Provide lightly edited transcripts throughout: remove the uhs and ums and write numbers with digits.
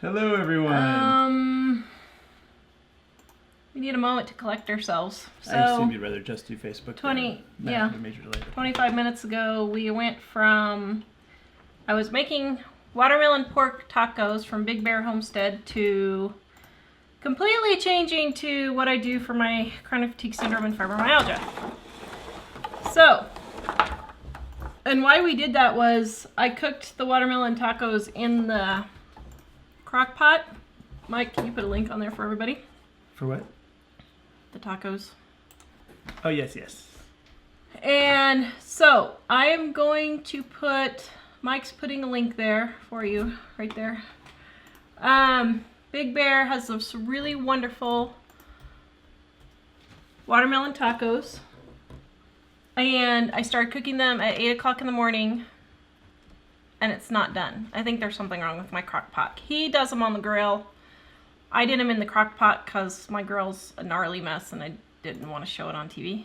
Hello, everyone. We need a moment to collect ourselves. So, I assume you'd rather just do Facebook. 25 minutes ago, we went from, I was making watermelon pork tacos from Big Bear Homestead to completely changing to what I do for my chronic fatigue syndrome and fibromyalgia. So, and why we did that was I cooked the watermelon tacos in the crock pot. Mike, can you put a link on there for everybody? For what? The tacos. Oh, yes, yes. And so I am going to put, Mike's putting a link there for you, right there. Big Bear has those really wonderful watermelon tacos. And I started cooking them at 8 o'clock in the morning. And it's not done. I think there's something wrong with my crock pot. He does them on the grill. I did them in the crock pot because my grill's a gnarly mess and I didn't want to show it on TV.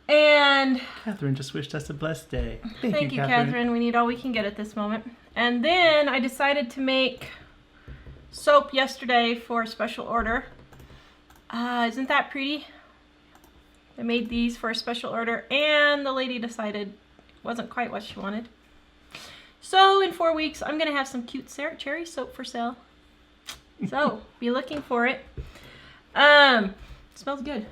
And Catherine just wished us a blessed day. Thank you, Catherine. We need all we can get at this moment. And then I decided to make soap yesterday for a special order. Isn't that pretty? I made these for a special order and the lady decided it wasn't quite what she wanted. So in 4 weeks, I'm going to have some cute cherry soap for sale. So be looking for it. It smells good.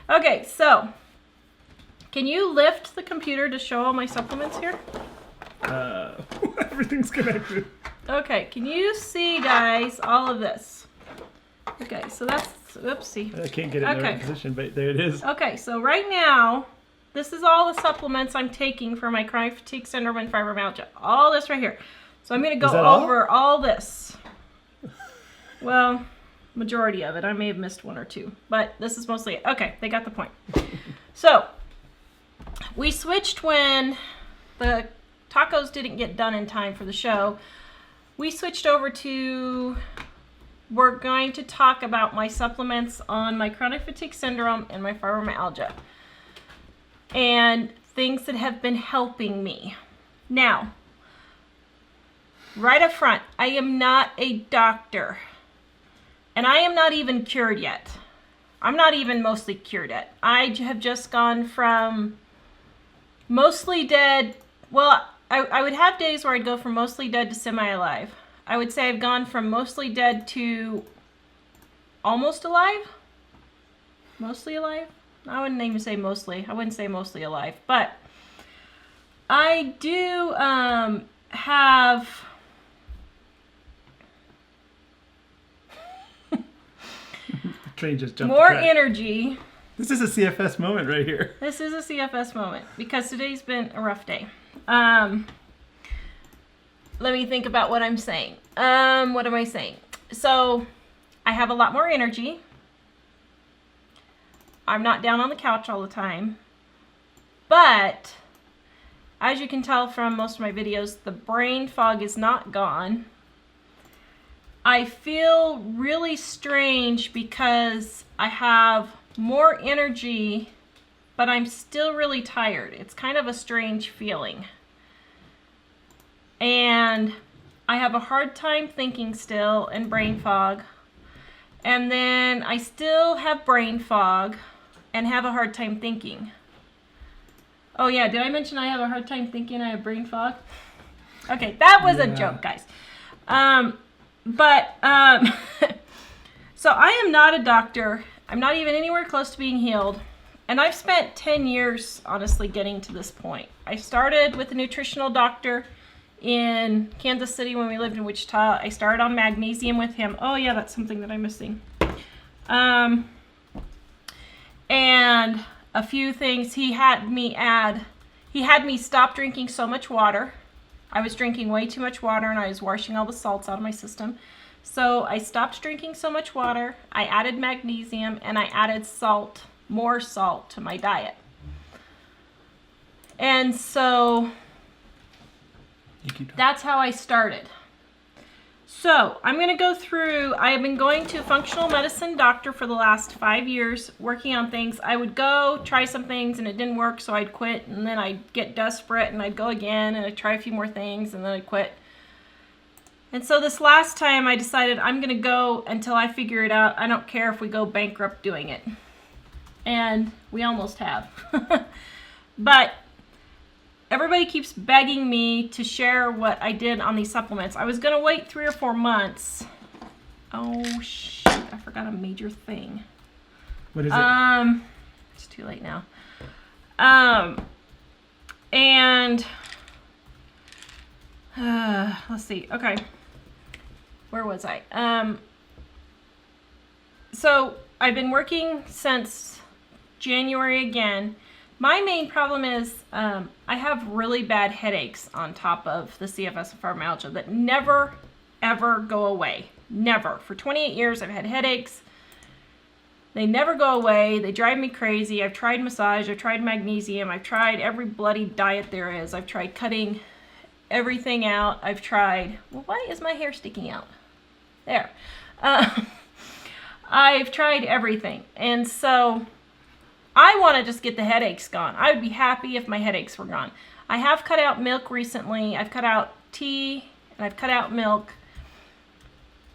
Okay, so can you lift the computer to show all my supplements here? Everything's connected. Okay, can you see, guys, all of this? Okay, so that's, oopsie. I can't get it in the right position, but there it is. Okay, so right now, this is all the supplements I'm taking for my chronic fatigue syndrome and fibromyalgia. All this right here. So I'm going to go over all this. Well, majority of it. I may have missed one or two, but this is mostly it. Okay, they got the point. So we switched when the tacos didn't get done in time for the show. We switched over to, we're going to talk about my supplements on my chronic fatigue syndrome and my fibromyalgia. And things that have been helping me. Now, right up front, I am not a doctor. And I am not even cured yet. I'm not even mostly cured yet. I have just gone from mostly dead. Well, I would have days where I'd go from mostly dead to semi-alive. I would say I've gone from mostly dead to almost alive. Mostly alive? I wouldn't even say mostly. I wouldn't say mostly alive. But I do have Train just jumped more energy. This is a CFS moment right here. This is a CFS moment because today's been a rough day. Let me think about what I'm saying. What am I saying? So I have a lot more energy. I'm not down on the couch all the time. But as you can tell from most of my videos, the brain fog is not gone. I feel really strange because I have more energy, but I'm still really tired. It's kind of a strange feeling. And I have a hard time thinking still and brain fog. And then I still have brain fog and have a hard time thinking. Oh yeah, did I mention I have a hard time thinking I have brain fog? Okay, that was a joke, guys. So I am not a doctor. I'm not even anywhere close to being healed. And I've spent 10 years, honestly, getting to this point. I started with a nutritional doctor in Kansas City when we lived in Wichita. I started on magnesium with him. Oh yeah, that's something that I'm missing. And a few things he had me stop drinking so much water. I was drinking way too much water and I was washing all the salts out of my system. So I stopped drinking so much water, I added magnesium, and I added salt, more salt to my diet. And so that's how I started. So I'm going to go through, I have been going to a functional medicine doctor for the last 5 years, working on things. I would go try some things and it didn't work, so I'd quit, and then I'd get desperate and I'd go again and I'd try a few more things and then I'd quit. And so this last time I decided I'm going to go until I figure it out. I don't care if we go bankrupt doing it. And we almost have. But everybody keeps begging me to share what I did on these supplements. I was going to wait 3 or 4 months. Oh, shit. I forgot a major thing. What is it? It's too late now. And let's see. Okay. Where was I? So I've been working since January again. My main problem is I have really bad headaches on top of the CFS and fibromyalgia that never, ever go away. Never. For 28 years, I've had headaches. They never go away. They drive me crazy. I've tried massage. I've tried magnesium. I've tried every bloody diet there is. I've tried cutting everything out. I've tried... Well, why is my hair sticking out? There. I've tried everything. And so I want to just get the headaches gone. I would be happy if my headaches were gone. I have cut out milk recently. I've cut out tea and I've cut out milk.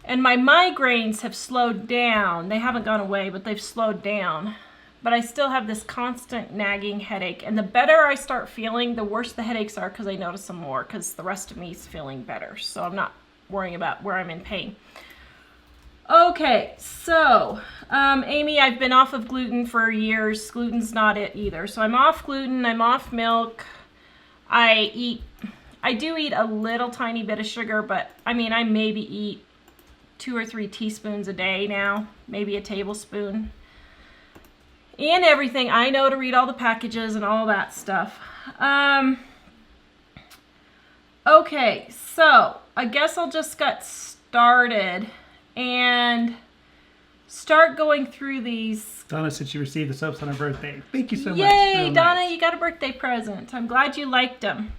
And my migraines have slowed down. They haven't gone away, but they've slowed down. But I still have this constant nagging headache. And the better I start feeling, the worse the headaches are because I notice them more because the rest of me is feeling better. So I'm not worrying about where I'm in pain. Okay, so Amy, I've been off of gluten for years. Gluten's not it either. So I'm off gluten, I'm off milk. I do eat a little tiny bit of sugar, but I mean, I maybe eat 2 or 3 teaspoons a day now, maybe a tablespoon. And everything. I know to read all the packages and all that stuff. Okay, so I guess I'll just get started and start going through these. Donna said she received the soaps on her birthday. Thank you so much. Yay, Real Donna, nice. you got a birthday present. I'm glad you liked them.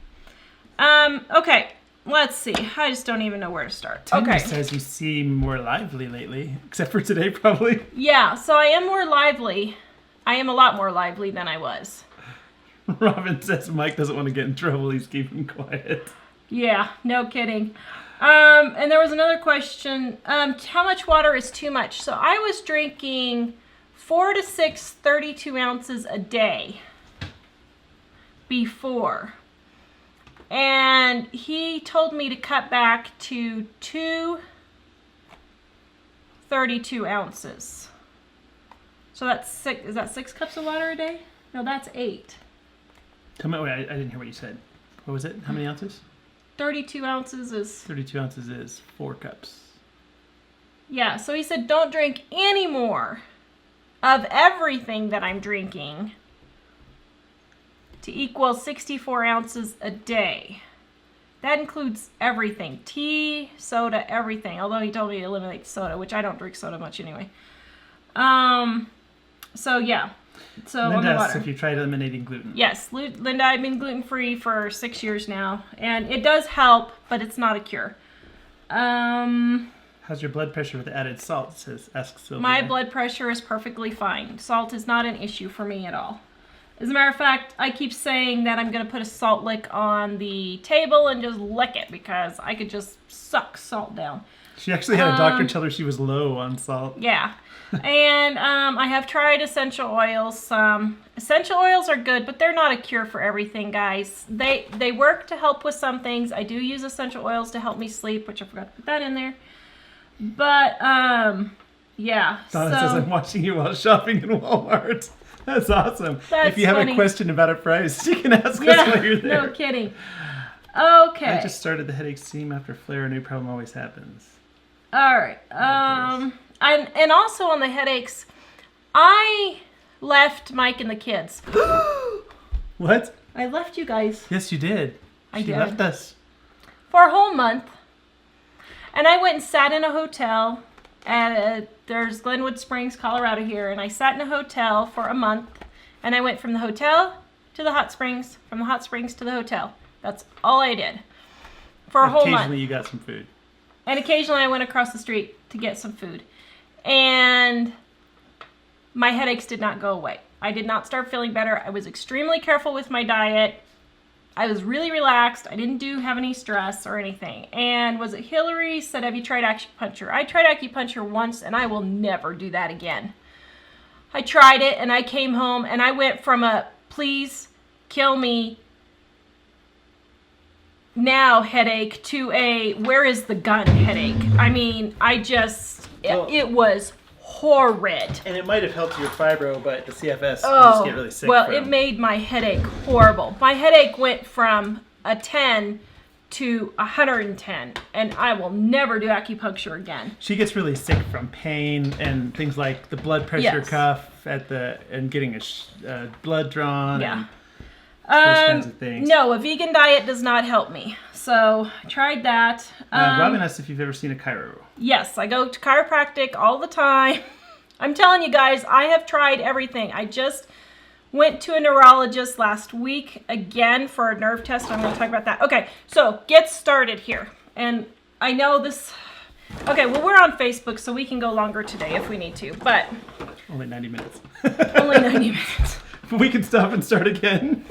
Okay, let's see. I just don't even know where to start. Tanya Okay. says you seem more lively lately, except for today probably. Yeah, so I am more lively. I am a lot more lively than I was. Robin says Mike doesn't want to get in trouble. He's keeping quiet. Yeah, no kidding. And there was another question. How much water is too much? So I was drinking 4 to 6 32 ounces a day before. And he told me to cut back to 2 32 ounces. So that's 6. Is that 6 cups of water a day? No, that's 8. Wait, I didn't hear what you said. What was it? How many ounces? 32 ounces is... 32 ounces is 4 cups. Yeah, so he said don't drink any more of everything that I'm drinking to equal 64 ounces a day. That includes everything. Tea, soda, everything. Although he told me to eliminate soda, which I don't drink soda much anyway. So yeah. So Linda on the asks water. if you tried eliminating gluten. Yes, Linda, I've been gluten-free for 6 years now. And it does help, but it's not a cure. How's your blood pressure with added salt? Asks Sylvia. My blood pressure is perfectly fine. Salt is not an issue for me at all. As a matter of fact, I keep saying that I'm going to put a salt lick on the table and just lick it because I could just suck salt down. She actually had a doctor tell her she was low on salt. Yeah. And I have tried essential oils. Essential oils are good, but they're not a cure for everything, guys. They work to help with some things. I do use essential oils to help me sleep, which I forgot to put that in there. But, yeah. Donna says, I'm watching you while shopping in Walmart. That's awesome. That's if you have funny. a question about a price, you can ask us while you're there. No kidding. Okay. I just started the headache seam after flare. A new problem always happens. All right. And also on the headaches, I left Mike and the kids. What? I left you guys Yes, you did. I She did. left us. for a whole month. And I went and sat in a hotel at there's Glenwood Springs, Colorado here, and I sat in a hotel for a month, and I went from the hotel to the hot springs, from the hot springs to the hotel. That's all I did for a whole month. Occasionally you got some food. And occasionally I went across the street to get some food. And my headaches did not go away. I did not start feeling better. I was extremely careful with my diet. I was really relaxed. I didn't have any stress or anything. And was it Hillary said, have you tried acupuncture? I tried acupuncture once and I will never do that again. I tried it and I came home and I went from a please kill me now headache to a where is the gun headache. I mean, it was horrid. And it might have helped your fibro, but the CFS you just get really sick well, from. it made my headache horrible. My headache went from a 10 to 110, and I will never do acupuncture again. She gets really sick from pain and things like the blood pressure cuff and getting a blood drawn. Yeah. And those kinds of things. No, a vegan diet does not help me. So I tried that. Robin asked if you've ever seen a chiro. Yes, I go to chiropractic all the time. I'm telling you guys, I have tried everything. I just went to a neurologist last week again for a nerve test. I'm going to talk about that. Okay, so get started here. And I know this... Okay, well, we're on Facebook, so we can go longer today if we need to, but... Only 90 minutes. Only 90 minutes. We can stop and start again.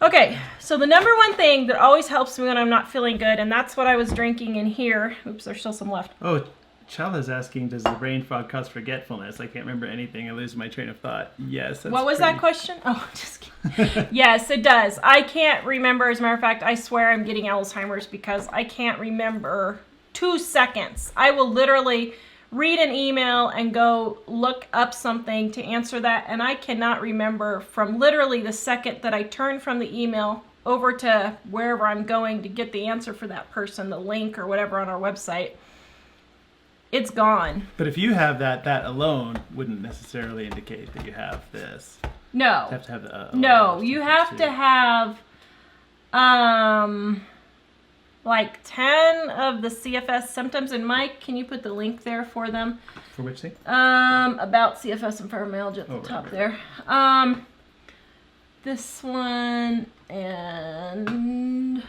Okay, so the number one thing that always helps me when I'm not feeling good, and that's what I was drinking in here. Oops, there's still some left. Oh, Chala's asking, does the brain fog cause forgetfulness? I can't remember anything. I lose my train of thought. Yes. What was that question? Oh, just kidding. Yes, it does. I can't remember. As a matter of fact, I swear I'm getting Alzheimer's because I can't remember 2 seconds. I will literally read an email and go look up something to answer that, and I cannot remember from literally the second that I turn from the email over to wherever I'm going to get the answer for that person, the link or whatever on our website. It's gone. But if you have that alone wouldn't necessarily indicate that you have this. No. You have to have the, no, you have to have like 10 of the CFS symptoms. And Mike, can you put the link there for them? For which thing? About CFS and fibromyalgia at the top there. This one and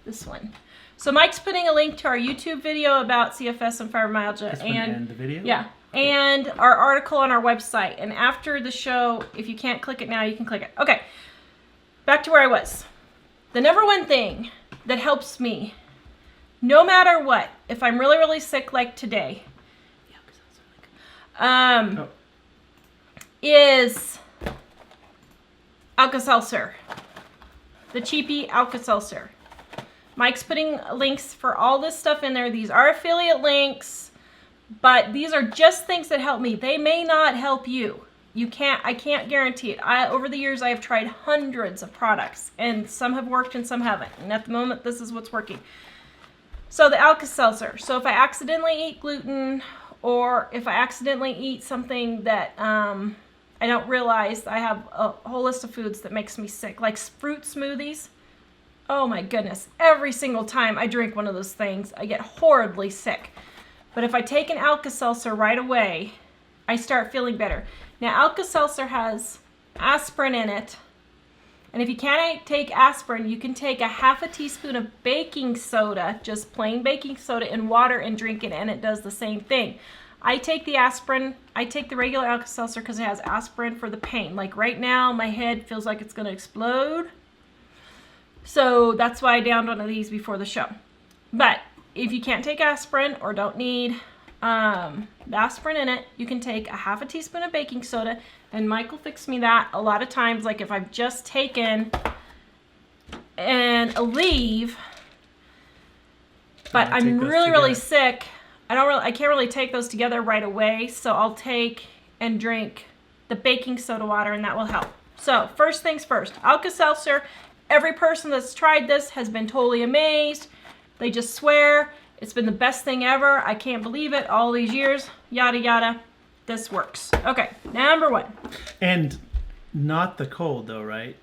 this one. So Mike's putting a link to our YouTube video about CFS and fibromyalgia. This one and the video? Yeah. And our article on our website. And after the show, if you can't click it now, you can click it. Okay. Back to where I was. The number one thing that helps me, no matter what, if I'm really, really sick like today, is Alka-Seltzer. The cheapy Alka-Seltzer. Mike's putting links for all this stuff in there. These are affiliate links, but these are just things that help me. They may not help you. I can't guarantee it. Over the years, I have tried hundreds of products, and some have worked and some haven't. And at the moment, this is what's working. So the Alka-Seltzer. So if I accidentally eat gluten, or if I accidentally eat something that I don't realize, I have a whole list of foods that makes me sick, like fruit smoothies. Oh my goodness. Every single time I drink one of those things, I get horribly sick. But if I take an Alka-Seltzer right away, I start feeling better. Now, Alka-Seltzer has aspirin in it. And if you can't take aspirin, you can take a half a teaspoon of baking soda, just plain baking soda in water and drink it, and it does the same thing. I take the aspirin, I take the regular Alka-Seltzer because it has aspirin for the pain. Like right now, my head feels like it's going to explode. So that's why I downed one of these before the show. But if you can't take aspirin or don't need the aspirin in it, you can take a half a teaspoon of baking soda, and Mike will fix me that a lot of times. Like if I've just taken and Aleve, but I'm really sick, I can't really take those together right away, so I'll take and drink the baking soda water, and that will help. So first things first, Alka-Seltzer. Every person that's tried this has been totally amazed. They just swear it's been the best thing ever. I can't believe it. All these years, yada, yada. This works. Okay, number one. And not the cold, though, right?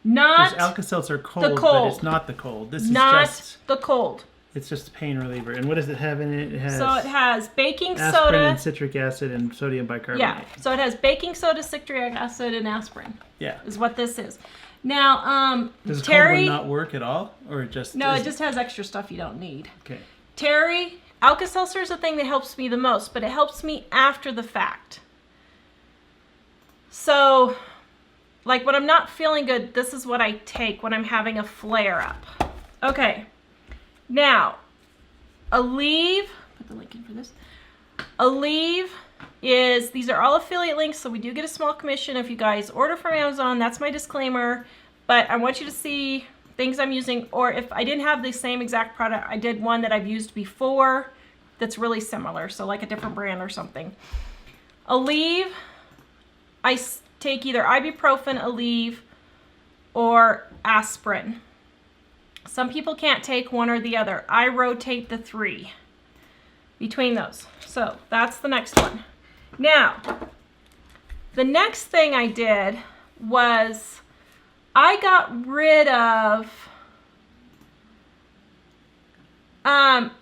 Not There's Alka-Seltzer cold, the cold. but it's not the cold. This is not just the cold. It's just a pain reliever. And what does it have in it? It has So it has baking aspirin soda. and citric acid and sodium bicarbonate. Yeah, so it has baking soda, citric acid, and aspirin. Yeah. Is what this is. Now, does Terry, cold one not work at all, or just no, it just has extra stuff you don't need. Okay. Terry, Alka-Seltzer is the thing that helps me the most, but it helps me after the fact. So, like when I'm not feeling good, this is what I take when I'm having a flare-up. Okay. Now, Aleve, put the link in for this. Aleve is, these are all affiliate links, so we do get a small commission if you guys order from Amazon. That's my disclaimer. But I want you to see things I'm using, or if I didn't have the same exact product, I did one that I've used before that's really similar, so like a different brand or something. Aleve, I take either ibuprofen, Aleve, or aspirin. Some people can't take one or the other. I rotate the 3 between those. So that's the next one. Now, the next thing I did was I got rid of,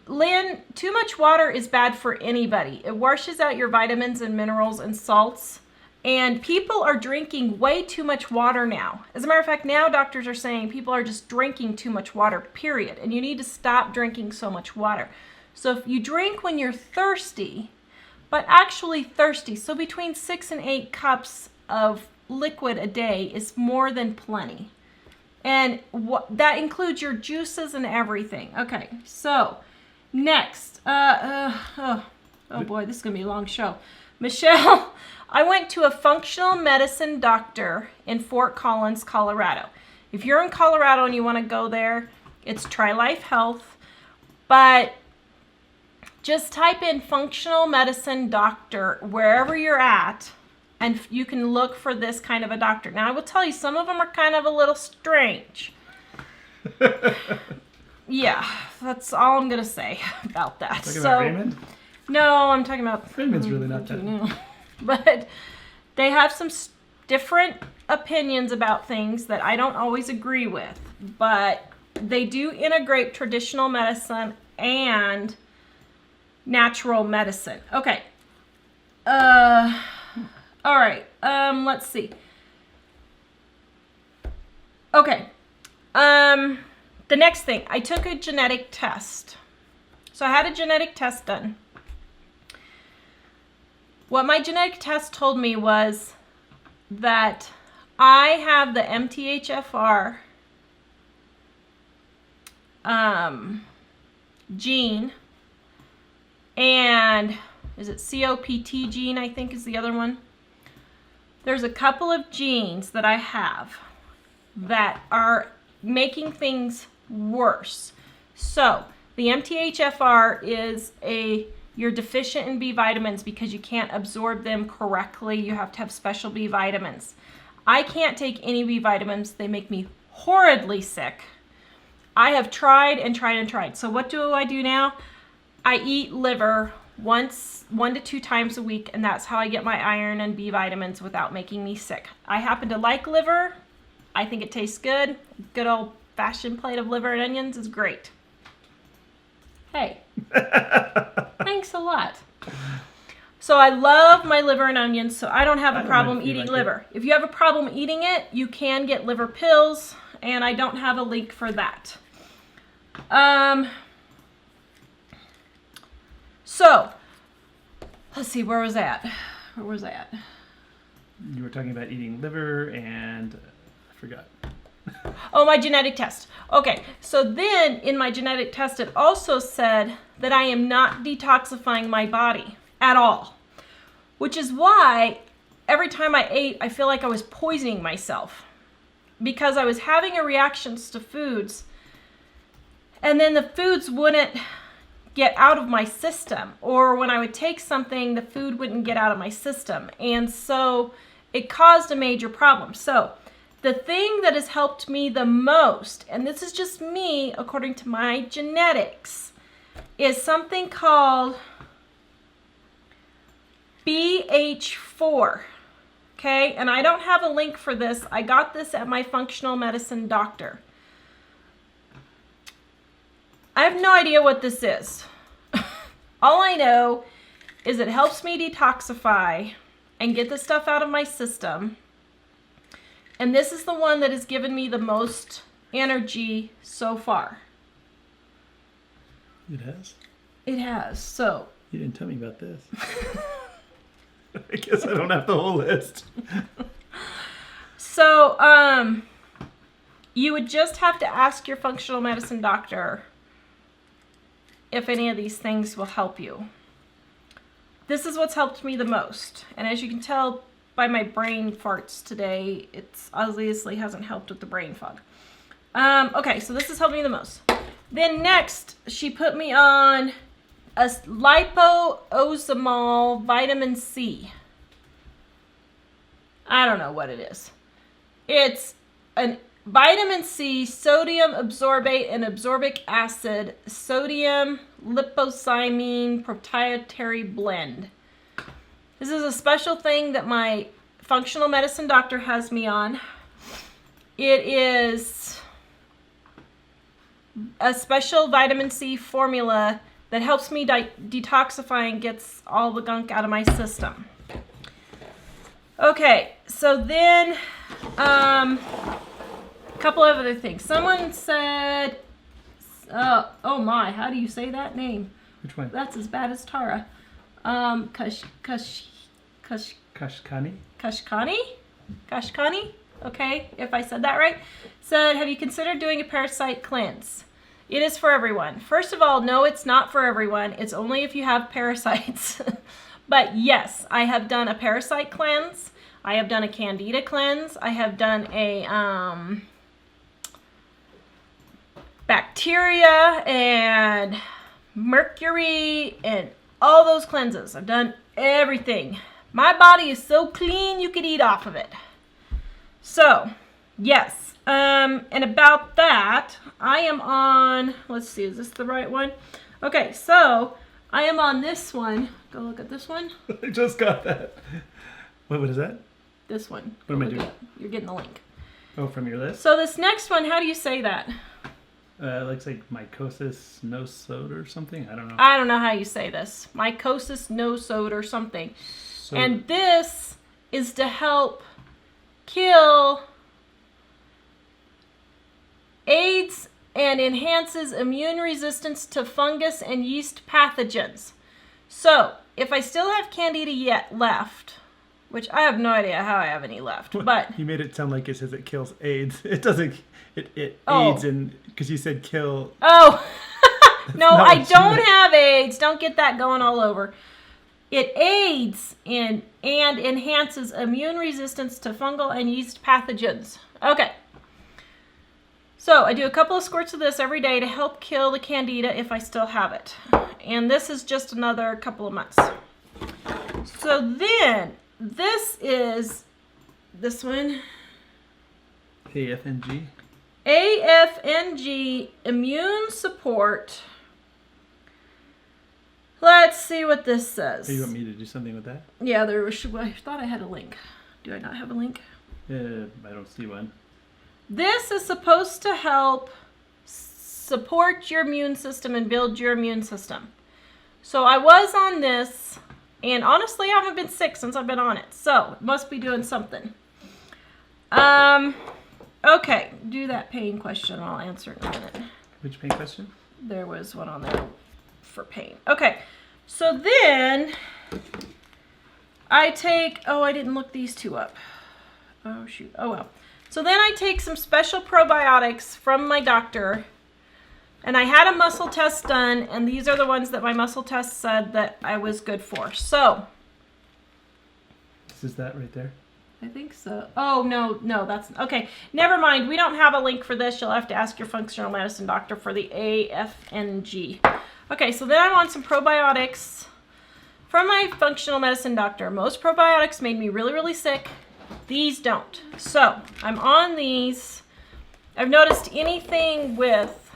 Lynn, too much water is bad for anybody. It washes out your vitamins and minerals and salts. And people are drinking way too much water now. As a matter of fact, now doctors are saying people are just drinking too much water, period. And you need to stop drinking so much water. So if you drink when you're thirsty, but actually thirsty, so between 6 and 8 cups of liquid a day is more than plenty. And that includes your juices and everything. Okay, so next. Oh boy, this is going to be a long show. Michelle, I went to a functional medicine doctor in Fort Collins, Colorado. If you're in Colorado and you want to go there, it's TriLife Health. But just type in functional medicine doctor wherever you're at, and you can look for this kind of a doctor. Now, I will tell you, some of them are kind of a little strange. Yeah, that's all I'm going to say about that. Talking about Raymond? No, I'm talking about... Raymond's really not that. But they have some different opinions about things that I don't always agree with. But they do integrate traditional medicine and natural medicine. Okay. All right. Let's see. Okay. The next thing, I took a genetic test. So I had a genetic test done. What my genetic test told me was that I have the MTHFR gene, and is it COPT gene, I think is the other one. There's a couple of genes that I have that are making things worse. So the MTHFR is you're deficient in B vitamins because you can't absorb them correctly. You have to have special B vitamins. I can't take any B vitamins. They make me horridly sick. I have tried and tried and tried. So what do I do now? I eat liver 1 to 2 times a week, and that's how I get my iron and B vitamins without making me sick. I happen to like liver. I think it tastes good. Good old fashioned plate of liver and onions is great. Hey, thanks a lot. So I love my liver and onions, so I don't have a problem eating liver. If you have a problem eating it, you can get liver pills, and I don't have a link for that. So, let's see, where was that? Where was I at? You were talking about eating liver and I forgot. Oh, my genetic test. Okay, so then in my genetic test, it also said that I am not detoxifying my body at all, which is why every time I ate, I feel like I was poisoning myself because I was having a reactions to foods, and then the foods wouldn't get out of my system, or when I would take something, the food wouldn't get out of my system, and so it caused a major problem. So the thing that has helped me the most, and this is just me according to my genetics, is something called BH4. Okay, and I don't have a link for this. I got this at my functional medicine doctor. I have no idea what this is. All I know is it helps me detoxify and get the stuff out of my system. And this is the one that has given me the most energy so far. It has? It has. So. You didn't tell me about this. I guess I don't have the whole list. So, you would just have to ask your functional medicine doctor if any of these things will help you. This is what's helped me the most. And as you can tell by my brain farts today, it's obviously hasn't helped with the brain fog. Okay, so this has helped me the most. Then next, she put me on a liposomal vitamin C. I don't know what it is. It's an vitamin C, sodium absorbate and absorbic acid, sodium liposamine proprietary blend. This is a special thing that my functional medicine doctor has me on. It is a special vitamin C formula that helps me detoxify and gets all the gunk out of my system. Okay, so then a couple of other things. Someone said, oh my, how do you say that name? Which one? That's as bad as Tara. Kashkani? Kashkani? Okay, if I said that right. Said, have you considered doing a parasite cleanse? It is for everyone. First of all, no, it's not for everyone. It's only if you have parasites. But yes, I have done a parasite cleanse. I have done a candida cleanse. I have done a bacteria and mercury and all those cleanses. I've done everything. My body is so clean you could eat off of it. So, yes. And about that, I am on, let's see, is this the right one? Okay, so I am on this one. Go look at this one. I just got that. What is that? This one. What am I doing? You're getting the link. Oh, from your list? So this next one, how do you say that? Looks like mycosis nosode or something. I don't know. I don't know how you say this. Mycosis nosode or something. So, and this is to help kill AIDS and enhances immune resistance to fungus and yeast pathogens. So, if I still have candida yet left, which I have no idea how I have any left, but you made it sound like it says it kills AIDS. It doesn't. It Oh. AIDS and because you said kill. Oh, no, not I what you don't meant. have AIDS. Don't get that going all over. It aids in and enhances immune resistance to fungal and yeast pathogens. Okay. So I do a couple of squirts of this every day to help kill the candida if I still have it. And this is just another couple of months. So then, this is this one. AFNG. AFNG Immune Support. Let's see what this says. Oh, you want me to do something with that? Yeah, there was. I thought I had a link. Do I not have a link? I don't see one. This is supposed to help support your immune system and build your immune system. So I was on this, and honestly, I haven't been sick since I've been on it. So it must be doing something. Okay, do that pain question. I'll answer it in a minute. Which pain question? There was one on there for pain. Okay, so then I take, oh, I didn't look these two up. Oh, shoot. Oh, well. So then I take some special probiotics from my doctor, and I had a muscle test done, and these are the ones that my muscle test said that I was good for. So. This is that right there? I think so. Oh, no, that's, okay. Never mind. We don't have a link for this. You'll have to ask your functional medicine doctor for the AFNG. Okay, so then I'm on some probiotics from my functional medicine doctor. Most probiotics made me really, really sick. These don't. So I'm on these. I've noticed anything with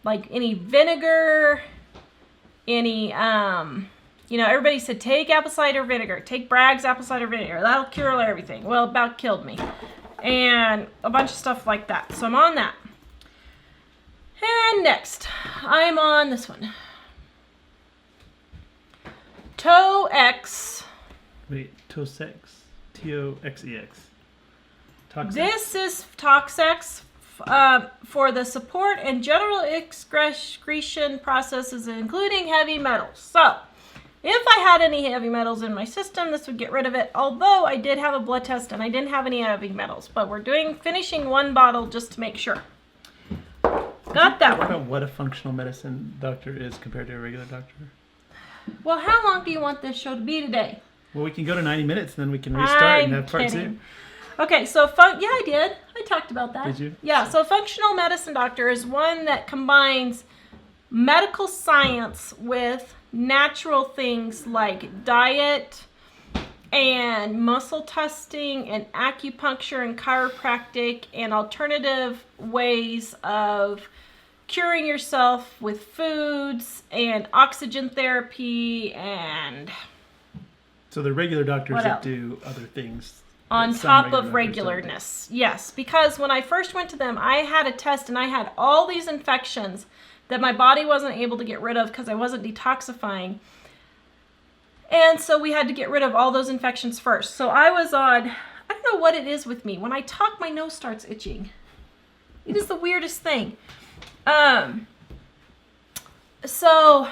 like any vinegar, any, everybody said take apple cider vinegar, take Bragg's apple cider vinegar. That'll cure everything. Well, about killed me. And a bunch of stuff like that. So I'm on that. And next, I'm on this one. Toe-X. Wait, Tosex. Toxex. Toxic? This is Toxex for the support and general excretion processes, including heavy metals. So, if I had any heavy metals in my system, this would get rid of it. Although I did have a blood test and I didn't have any heavy metals, but we're finishing one bottle just to make sure. Got that one. About what a functional medicine doctor is compared to a regular doctor. Well, how long do you want this show to be today? Well, we can go to 90 minutes and then we can restart and have part two. Okay, so yeah, I did. I talked about that. Did you? Yeah, so functional medicine doctor is one that combines medical science with natural things like diet and muscle testing and acupuncture and chiropractic and alternative ways of curing yourself with foods and oxygen therapy and... So the regular doctors that do other things. On top of regularness. Yes, because when I first went to them, I had a test and I had all these infections that my body wasn't able to get rid of because I wasn't detoxifying. And so we had to get rid of all those infections first. So I was on, I don't know what it is with me. When I talk, my nose starts itching. It is the weirdest thing. So,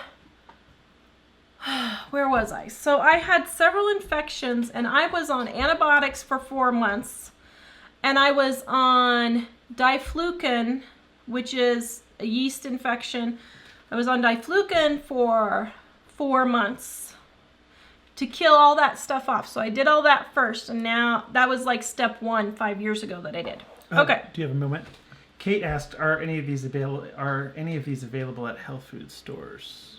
where was I? So I had several infections and I was on antibiotics for 4 months. And I was on diflucan, which is a yeast infection. I was on diflucan for 4 months to kill all that stuff off. So I did all that first, and now that was like step 1 5 years ago that I did. Okay. Do you have a moment? Kate asked, "Are any of these available at health food stores?"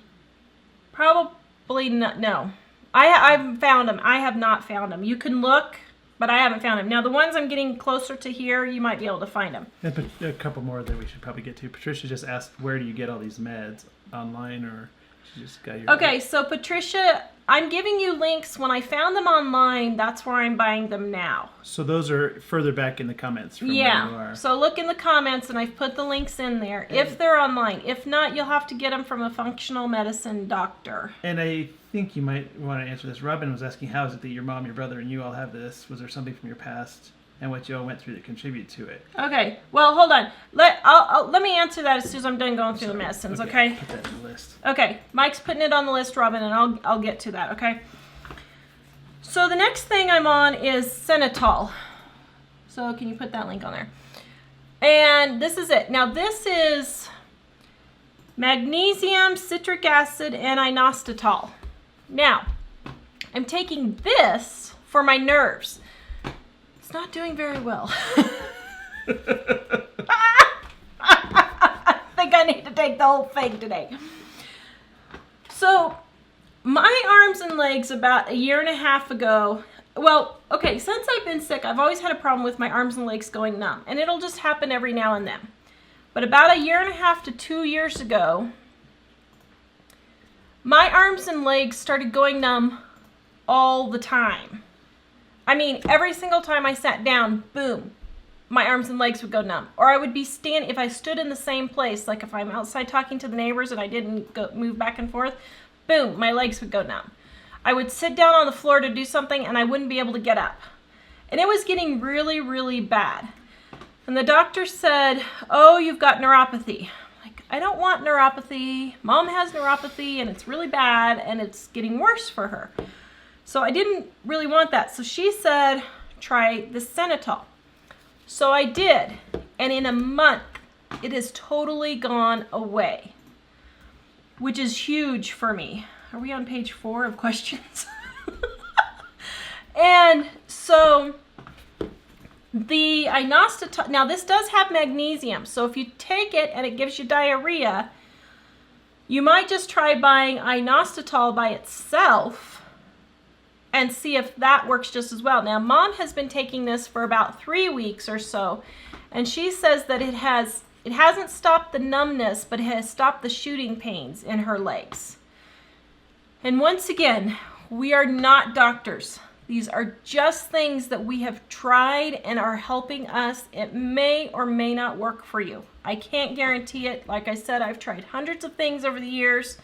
Probably not. No, I've found them. I have not found them. You can look, but I haven't found them. Now the ones I'm getting closer to here, you might be able to find them. And a couple more that we should probably get to. Patricia just asked, "Where do you get all these meds? Online or?" She just got your Okay, so Patricia, I'm giving you links. When I found them online, that's where I'm buying them now. So those are further back in the comments from where you are. So look in the comments, and I've put the links in there if they're online. If not, you'll have to get them from a functional medicine doctor. And I think you might want to answer this. Robin was asking, how is it that your mom, your brother, and you all have this? Was there something from your past and what you all went through that contribute to it? Okay, well, hold on. Let me answer that as soon as I'm done going through the medicines, okay? Put that in the list. Okay, Mike's putting it on the list, Robin, and I'll get to that, okay? So the next thing I'm on is Senatol. So can you put that link on there? And this is it. Now this is magnesium, citric acid, and inositol. Now, I'm taking this for my nerves. It's not doing very well. I think I need to take the whole thing today. So, my arms and legs about 1.5 years ago, well, okay, since I've been sick, I've always had a problem with my arms and legs going numb, and it'll just happen every now and then. But about 1.5 years to 2 years ago, my arms and legs started going numb all the time. I mean, every single time I sat down, boom, my arms and legs would go numb. Or I would be if I stood in the same place, like if I'm outside talking to the neighbors and I didn't move back and forth, boom, my legs would go numb. I would sit down on the floor to do something and I wouldn't be able to get up. And it was getting really, really bad. And the doctor said, "Oh, you've got neuropathy." I'm like, I don't want neuropathy. Mom has neuropathy and it's really bad and it's getting worse for her. So I didn't really want that. So she said, try the Senatol. So I did. And in a month, it has totally gone away, which is huge for me. Are we on page 4 of questions? And so the inositol, now this does have magnesium. So if you take it and it gives you diarrhea, you might just try buying inositol by itself and see if that works just as well. Now, Mom has been taking this for about 3 weeks or so, and she says that it hasn't stopped the numbness, but it has stopped the shooting pains in her legs. And once again, we are not doctors. These are just things that we have tried and are helping us. It may or may not work for you. I can't guarantee it. Like I said, I've tried hundreds of things over the years.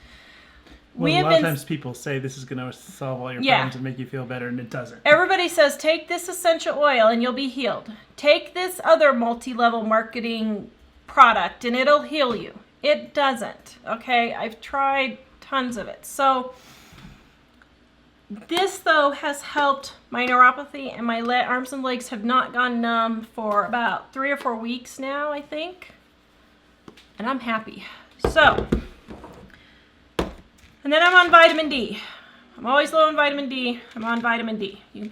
Well, a lot of times people say this is going to solve all your problems and make you feel better, and it doesn't. Everybody says, take this essential oil and you'll be healed. Take this other multi-level marketing product and it'll heal you. It doesn't, okay? I've tried tons of it. So this, though, has helped my neuropathy, and my arms and legs have not gone numb for about 3 or 4 weeks now, I think. And I'm happy. So, and then I'm on vitamin D. I'm always low on vitamin D. I'm on vitamin D. You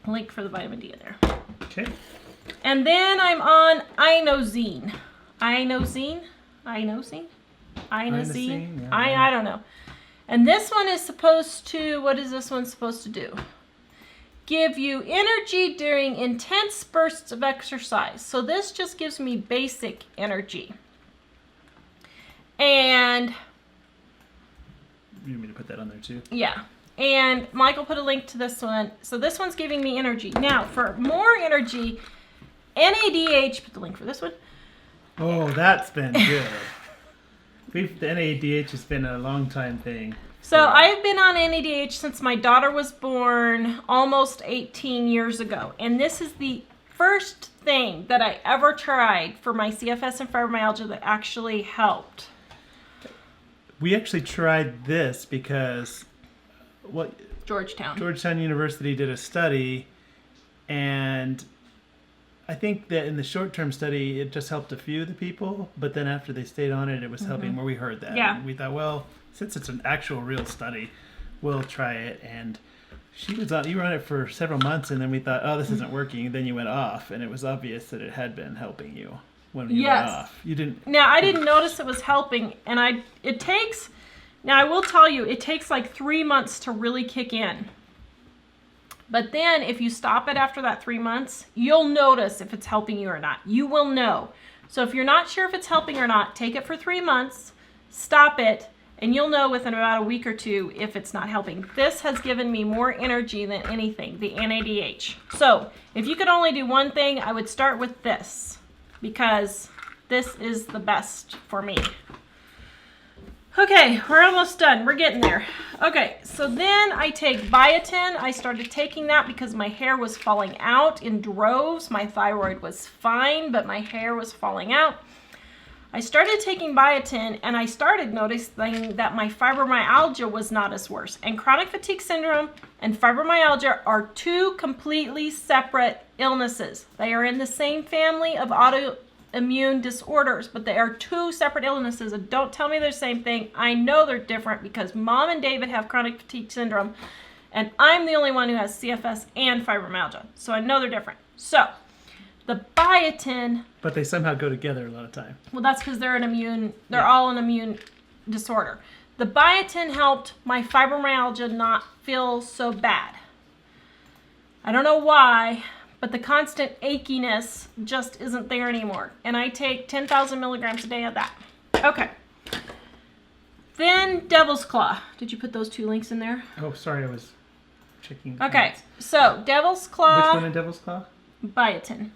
can link for the vitamin D in there. Okay. And then I'm on inosine. Inosine? Inosine? Inosine? Yeah. I don't know. And this one is supposed to, what is this one supposed to do? Give you energy during intense bursts of exercise. So this just gives me basic energy. And you want me to put that on there too? yeah. And Michael put a link to this one. So this one's giving me energy. Now, for more energy, NADH, put the link for this one. Oh, that's been good. The NADH has been a long time thing. So I've been on NADH since my daughter was born almost 18 years ago. And this is the first thing that I ever tried for my CFS and fibromyalgia that actually helped. We actually tried this because Georgetown University did a study, and I think that in the short-term study, it just helped a few of the people, but then after they stayed on it, it was helping more. We heard that. Yeah. And we thought, well, since it's an actual real study, we'll try it. And you were on it for several months, and then we thought, oh, this isn't working. And then you went off, and it was obvious that it had been helping you when you went off. You didn't. Now, I didn't notice it was helping, and I will tell you, it takes like 3 months to really kick in. But then if you stop it after that 3 months, you'll notice if it's helping you or not. You will know. So if you're not sure if it's helping or not, take it for 3 months, stop it, and you'll know within about a week or two if it's not helping. This has given me more energy than anything, the NADH. So if you could only do one thing, I would start with this, because this is the best for me. Okay, we're almost done. We're getting there. Okay, so then I take biotin. I started taking that because my hair was falling out in droves. My thyroid was fine, but my hair was falling out. I started taking biotin, and I started noticing that my fibromyalgia was not as worse. And chronic fatigue syndrome and fibromyalgia are two completely separate illnesses. They are in the same family of autoimmune disorders, but they are two separate illnesses. And don't tell me they're the same thing. I know they're different because Mom and David have chronic fatigue syndrome, and I'm the only one who has CFS and fibromyalgia. So I know they're different. So the biotin, but they somehow go together a lot of time. Well, that's because they're all an immune disorder. The biotin helped my fibromyalgia not feel so bad. I don't know why, but the constant achiness just isn't there anymore. And I take 10,000 milligrams a day of that. Okay. Then Devil's Claw. Did you put those 2 links in there? Oh, sorry, I was checking. Okay, so Devil's Claw. Which one in Devil's Claw? Biotin.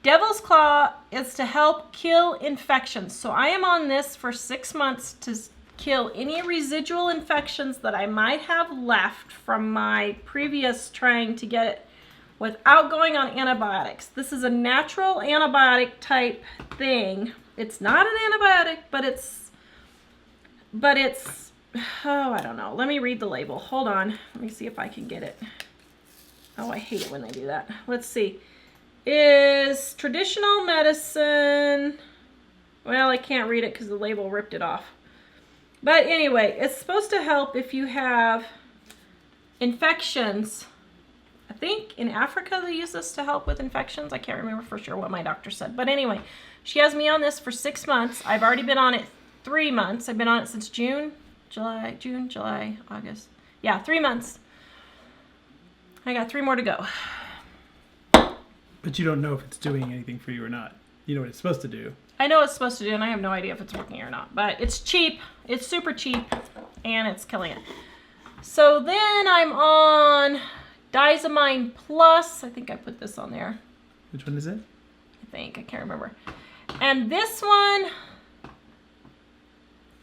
Devil's Claw is to help kill infections. So I am on this for 6 months to kill any residual infections that I might have left from my previous trying to get it without going on antibiotics. This is a natural antibiotic type thing. It's not an antibiotic, but it's, oh, I don't know. Let me read the label. Hold on. Let me see if I can get it. Oh, I hate it when they do that. Let's see. Is traditional medicine, well, I can't read it because the label ripped it off. But anyway, it's supposed to help if you have infections. I think in Africa they use this to help with infections. I can't remember for sure what my doctor said. But anyway, she has me on this for 6 months. I've already been on it 3 months. I've been on it since June, July, August. Yeah, 3 months. I got 3 more to go. But you don't know if it's doing anything for you or not. You know what it's supposed to do. I know what it's supposed to do, and I have no idea if it's working or not. But it's cheap. It's super cheap, and it's killing it. So then I'm on Dizamine Plus. I think I put this on there. Which one is it? I can't remember. And this one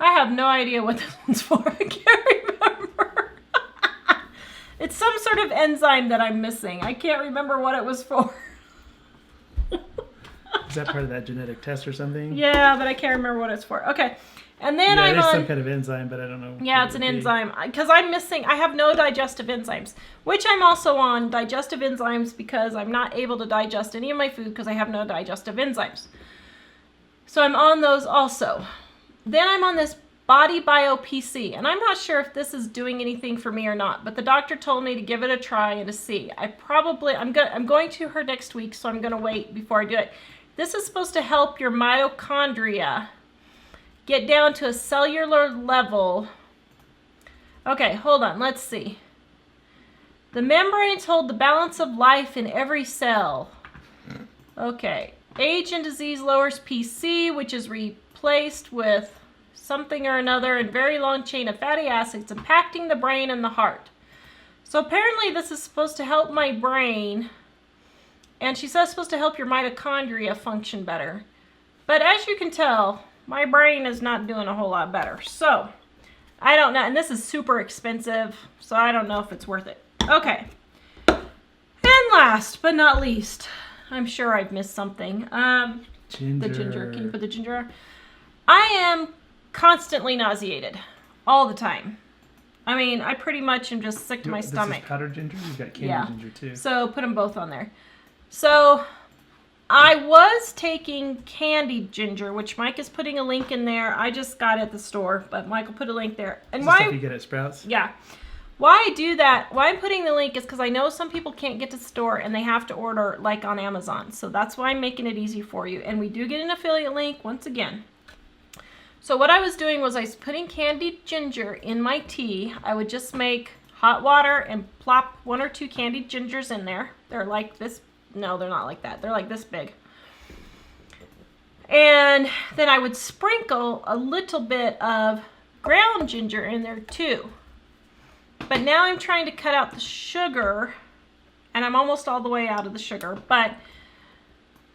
I have no idea what this one's for. I can't remember. It's some sort of enzyme that I'm missing. I can't remember what it was for. Is that part of that genetic test or something? Yeah, but I can't remember what it's for. Okay. And then I'm there's on... some kind of enzyme, but I don't know. Yeah, it's an enzyme. Because I'm missing... I have no digestive enzymes. Which I'm also on digestive enzymes because I'm not able to digest any of my food because I have no digestive enzymes. So I'm on those also. Then I'm on this Body Bio PC. And I'm not sure if this is doing anything for me or not. But the doctor told me to give it a try and to see. I'm going to her next week, so I'm going to wait before I do it. This is supposed to help your mitochondria get down to a cellular level. Okay, hold on. Let's see. The membranes hold the balance of life in every cell. Okay. Age and disease lowers PC, which is replaced with something or another and very long chain of fatty acids impacting the brain and the heart. So apparently this is supposed to help my brain. And she says it's supposed to help your mitochondria function better. But as you can tell, my brain is not doing a whole lot better. So, I don't know. And this is super expensive, so I don't know if it's worth it. Okay. And last but not least, I'm sure I've missed something. Ginger. The ginger. Can you put the ginger on? I am constantly nauseated. All the time. I mean, I pretty much am just sick to my stomach. This is powdered ginger? You've got candy ginger too. So, put them both on there. So, I was taking candied ginger, which Mike is putting a link in there. I just got it at the store, but Mike will put a link there. And why stuff you get at Sprouts? Yeah. Why I do that, why I'm putting the link is because I know some people can't get to the store and they have to order like on Amazon. So that's why I'm making it easy for you. And we do get an affiliate link once again. So what I was doing was I was putting candied ginger in my tea. I would just make hot water and plop 1 or 2 candied gingers in there. They're like this. No, they're not like that. They're like this big. And then I would sprinkle a little bit of ground ginger in there too. But now I'm trying to cut out the sugar, and I'm almost all the way out of the sugar. But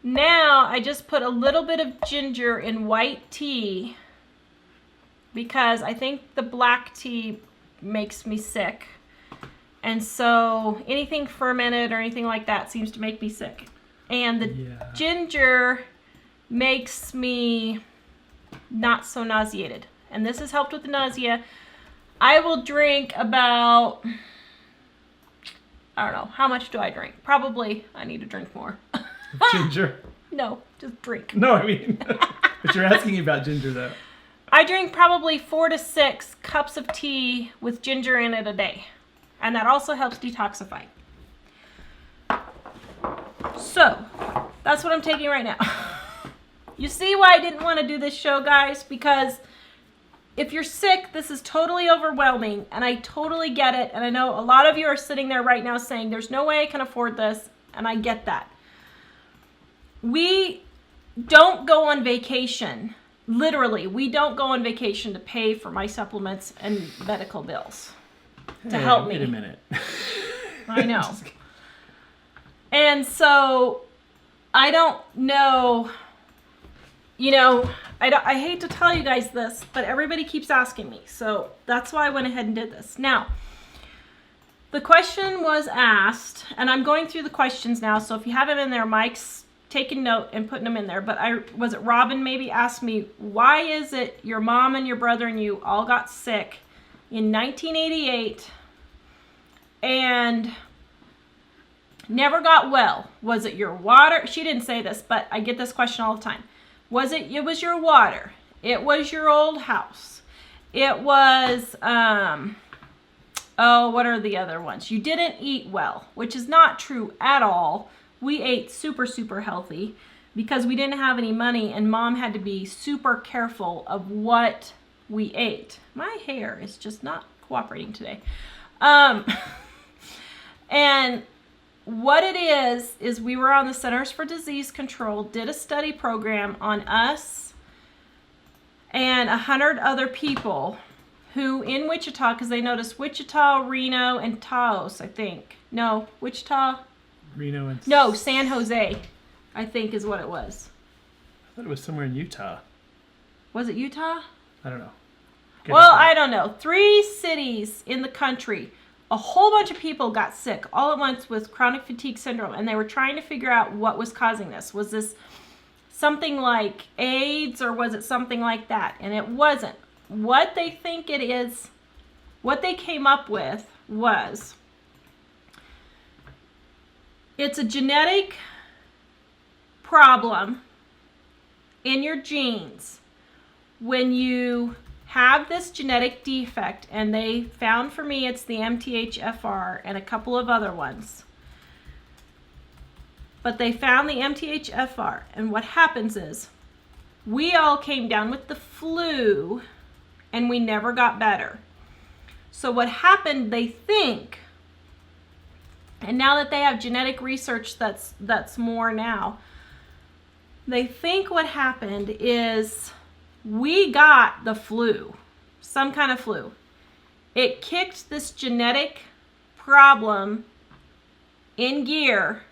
now I just put a little bit of ginger in white tea because I think the black tea makes me sick. And so anything fermented or anything like that seems to make me sick. And the ginger makes me not so nauseated. And this has helped with the nausea. I will drink about, I don't know, how much do I drink? Probably I need to drink more. Ginger? No, just drink. No, I mean, but you're asking about ginger though. I drink probably 4 to 6 cups of tea with ginger in it a day. And that also helps detoxify. So, that's what I'm taking right now. You see why I didn't want to do this show, guys? Because if you're sick, this is totally overwhelming. And I totally get it. And I know a lot of you are sitting there right now saying, there's no way I can afford this. And I get that. We don't go on vacation. Literally, we don't go on vacation to pay for my supplements and medical bills. To help me. Wait a minute. I know. And so, I don't know, you know, I hate to tell you guys this, but everybody keeps asking me. So, that's why I went ahead and did this. Now, the question was asked, and I'm going through the questions now, so if you have them in there, Mike's taking note and putting them in there. But was it Robin maybe asked me, why is it your mom and your brother and you all got sick in 1988 and never got well? Was it your water? She didn't say this, but I get this question all the time. It was your water. It was your old house. It was, what are the other ones? You didn't eat well, which is not true at all. We ate super, super healthy because we didn't have any money and Mom had to be super careful of what we ate. My hair is just not cooperating today. And what it is we were on the Centers for Disease Control, did a study program on us and 100 other people who in Wichita, because they noticed Wichita, Reno, and Taos, I think. No, Wichita? Reno and... No, San Jose, I think is what it was. I thought it was somewhere in Utah. Was it Utah? I don't know. Well, I don't know. 3 cities in the country, a whole bunch of people got sick all at once with chronic fatigue syndrome, and they were trying to figure out what was causing this. Was this something like AIDS, or was it something like that? And it wasn't. What they think it is, what they came up with was, it's a genetic problem in your genes when you have this genetic defect, and they found, for me, it's the MTHFR and a couple of other ones. But they found the MTHFR, and what happens is we all came down with the flu and we never got better. So what happened, they think, and now that they have genetic research that's more now, they think what happened is we got the flu, some kind of flu. It kicked this genetic problem in gear,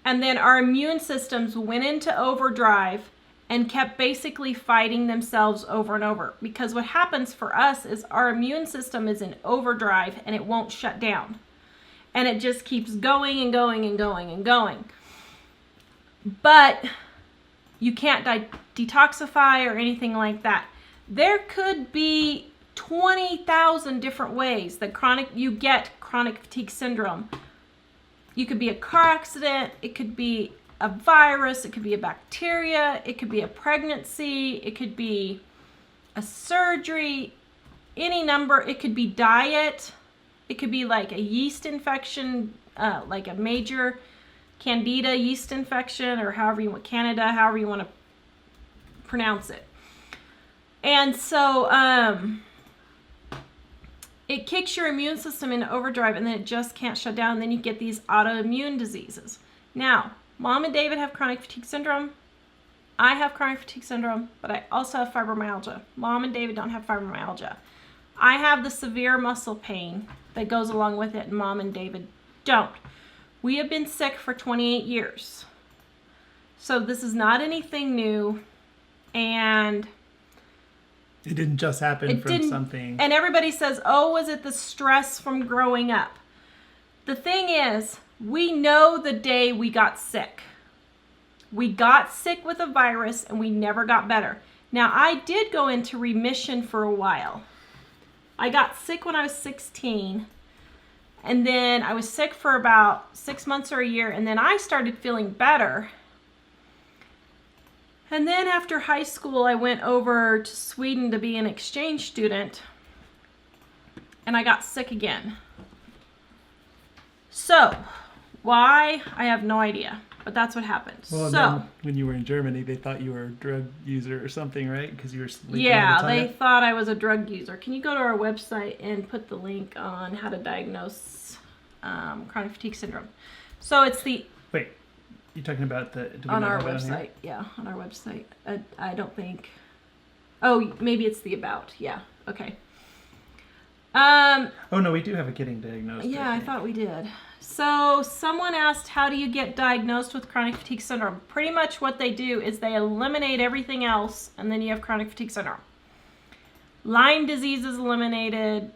and then our immune systems went into overdrive and kept basically fighting themselves over and over. Because what happens for us is our immune system is in overdrive and it won't shut down. And it just keeps going and going and going and going. But you can't detoxify or anything like that. There could be 20,000 different ways that you get chronic fatigue syndrome. You could be a car accident, it could be a virus, it could be a bacteria, it could be a pregnancy, it could be a surgery, any number. It could be diet, it could be like a yeast infection, like a major candida yeast infection, or however you want, Canada, however you want to pronounce it. And so it kicks your immune system into overdrive, and then it just can't shut down, and then you get these autoimmune diseases. Now, Mom and David have chronic fatigue syndrome. I have chronic fatigue syndrome, but I also have fibromyalgia. Mom and David don't have fibromyalgia. I have the severe muscle pain that goes along with it, and Mom and David don't. We have been sick for 28 years. So this is not anything new, and it didn't just happen from something. And everybody says, oh, was it the stress from growing up? The thing is, we know the day we got sick. We got sick with a virus and we never got better. Now, I did go into remission for a while. I got sick when I was 16, and then I was sick for about 6 months or a year, and then I started feeling better. And then after high school, I went over to Sweden to be an exchange student, and I got sick again. So, why? I have no idea, but that's what happened. Well, and then when you were in Germany, they thought you were a drug user or something, right? Because you were sleeping all the time. They thought I was a drug user. Can you go to our website and put the link on how to diagnose chronic fatigue syndrome? So it's the... Wait, you're talking about the... On our website, yeah, on our website. I don't think... Oh, maybe it's the about, yeah, okay. Oh, no, we do have a getting diagnosed. Yeah, I thought we did. So someone asked, how do you get diagnosed with chronic fatigue syndrome? Pretty much what they do is they eliminate everything else, and then you have chronic fatigue syndrome. Lyme disease is eliminated.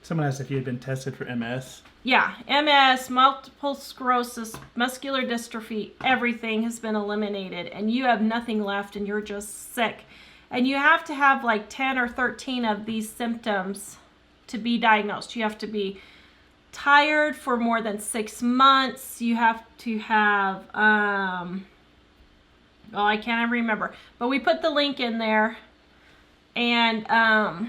Someone asked if you had been tested for MS. Yeah, MS, multiple sclerosis, muscular dystrophy, everything has been eliminated, and you have nothing left, and you're just sick. And you have to have like 10 or 13 of these symptoms to be diagnosed. You have to be tired for more than 6 months. You have to have, I can't even remember. But we put the link in there, and wow.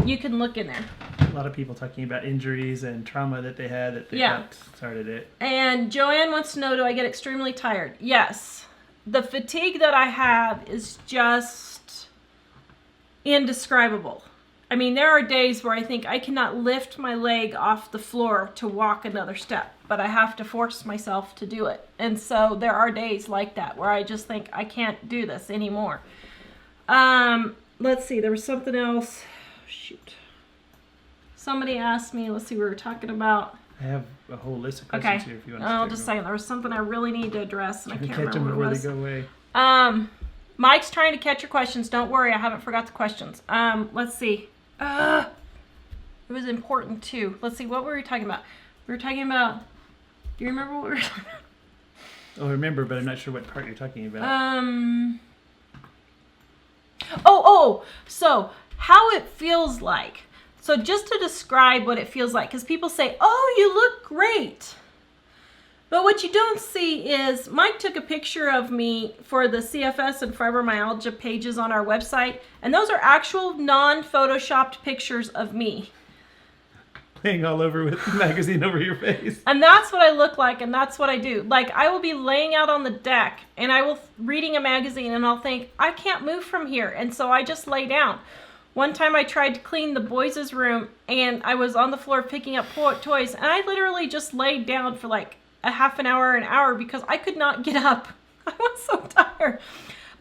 You can look in there. A lot of people talking about injuries and trauma that they had that they thought started it. And Joanne wants to know, do I get extremely tired? Yes. The fatigue that I have is just indescribable. I mean, there are days where I think I cannot lift my leg off the floor to walk another step, but I have to force myself to do it. And so there are days like that where I just think I can't do this anymore. Let's see, there was something else. Shoot. Somebody asked me, let's see, we were talking about. I have a whole list of questions here if you want to. I'll just say there was something I really need to address, and I can't remember what it was. Catch them before they go away. Mike's trying to catch your questions. Don't worry, I haven't forgot the questions. Let's see. It was important too. Let's see, what were we talking about? We were talking about, do you remember what we were talking about? Oh, I remember, but I'm not sure what part you're talking about. So how it feels like. So just to describe what it feels like, because people say, oh, you look great. But what you don't see is Mike took a picture of me for the CFS and fibromyalgia pages on our website, and those are actual non-photoshopped pictures of me. Laying all over with the magazine over your face. And that's what I look like, and that's what I do. Like, I will be laying out on the deck, and I will reading a magazine, and I'll think, I can't move from here, and so I just lay down. One time I tried to clean the boys' room, and I was on the floor picking up toys, and I literally just laid down for like a half an hour, because I could not get up. I was so tired.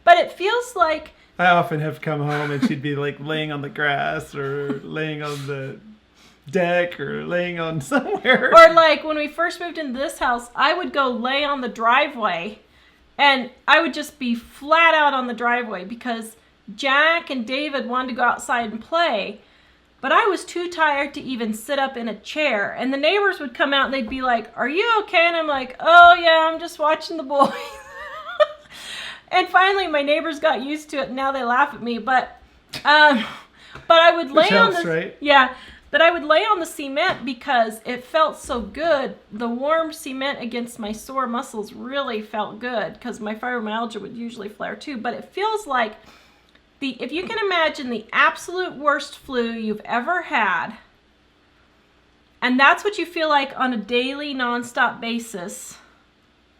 But it feels like... I often have come home, and she'd be like laying on the grass, or laying on the deck, or laying on somewhere. Or like when we first moved into this house, I would go lay on the driveway, and I would just be flat out on the driveway because Jack and David wanted to go outside and play, but I was too tired to even sit up in a chair. And the neighbors would come out and they'd be like, are you okay? And I'm like, oh yeah, I'm just watching the boys. And finally my neighbors got used to it, and now they laugh at me. But I would lay on the right? Yeah. But I would lay on the cement because it felt so good. The warm cement against my sore muscles really felt good, because my fibromyalgia would usually flare too. But it feels like, if you can imagine the absolute worst flu you've ever had, and that's what you feel like on a daily, nonstop basis,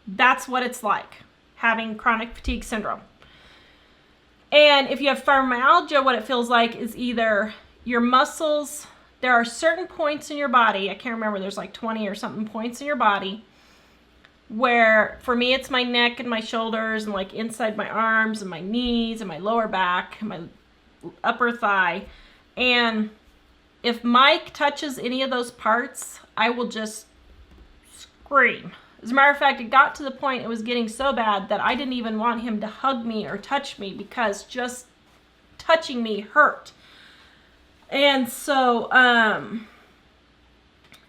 that's what it's like, having chronic fatigue syndrome. And if you have fibromyalgia, what it feels like is either your muscles... There are certain points in your body, I can't remember, there's like 20 or something points in your body, where for me it's my neck and my shoulders and like inside my arms and my knees and my lower back and my upper thigh. And if Mike touches any of those parts, I will just scream. As a matter of fact, it got to the point it was getting so bad that I didn't even want him to hug me or touch me, because just touching me hurt. And so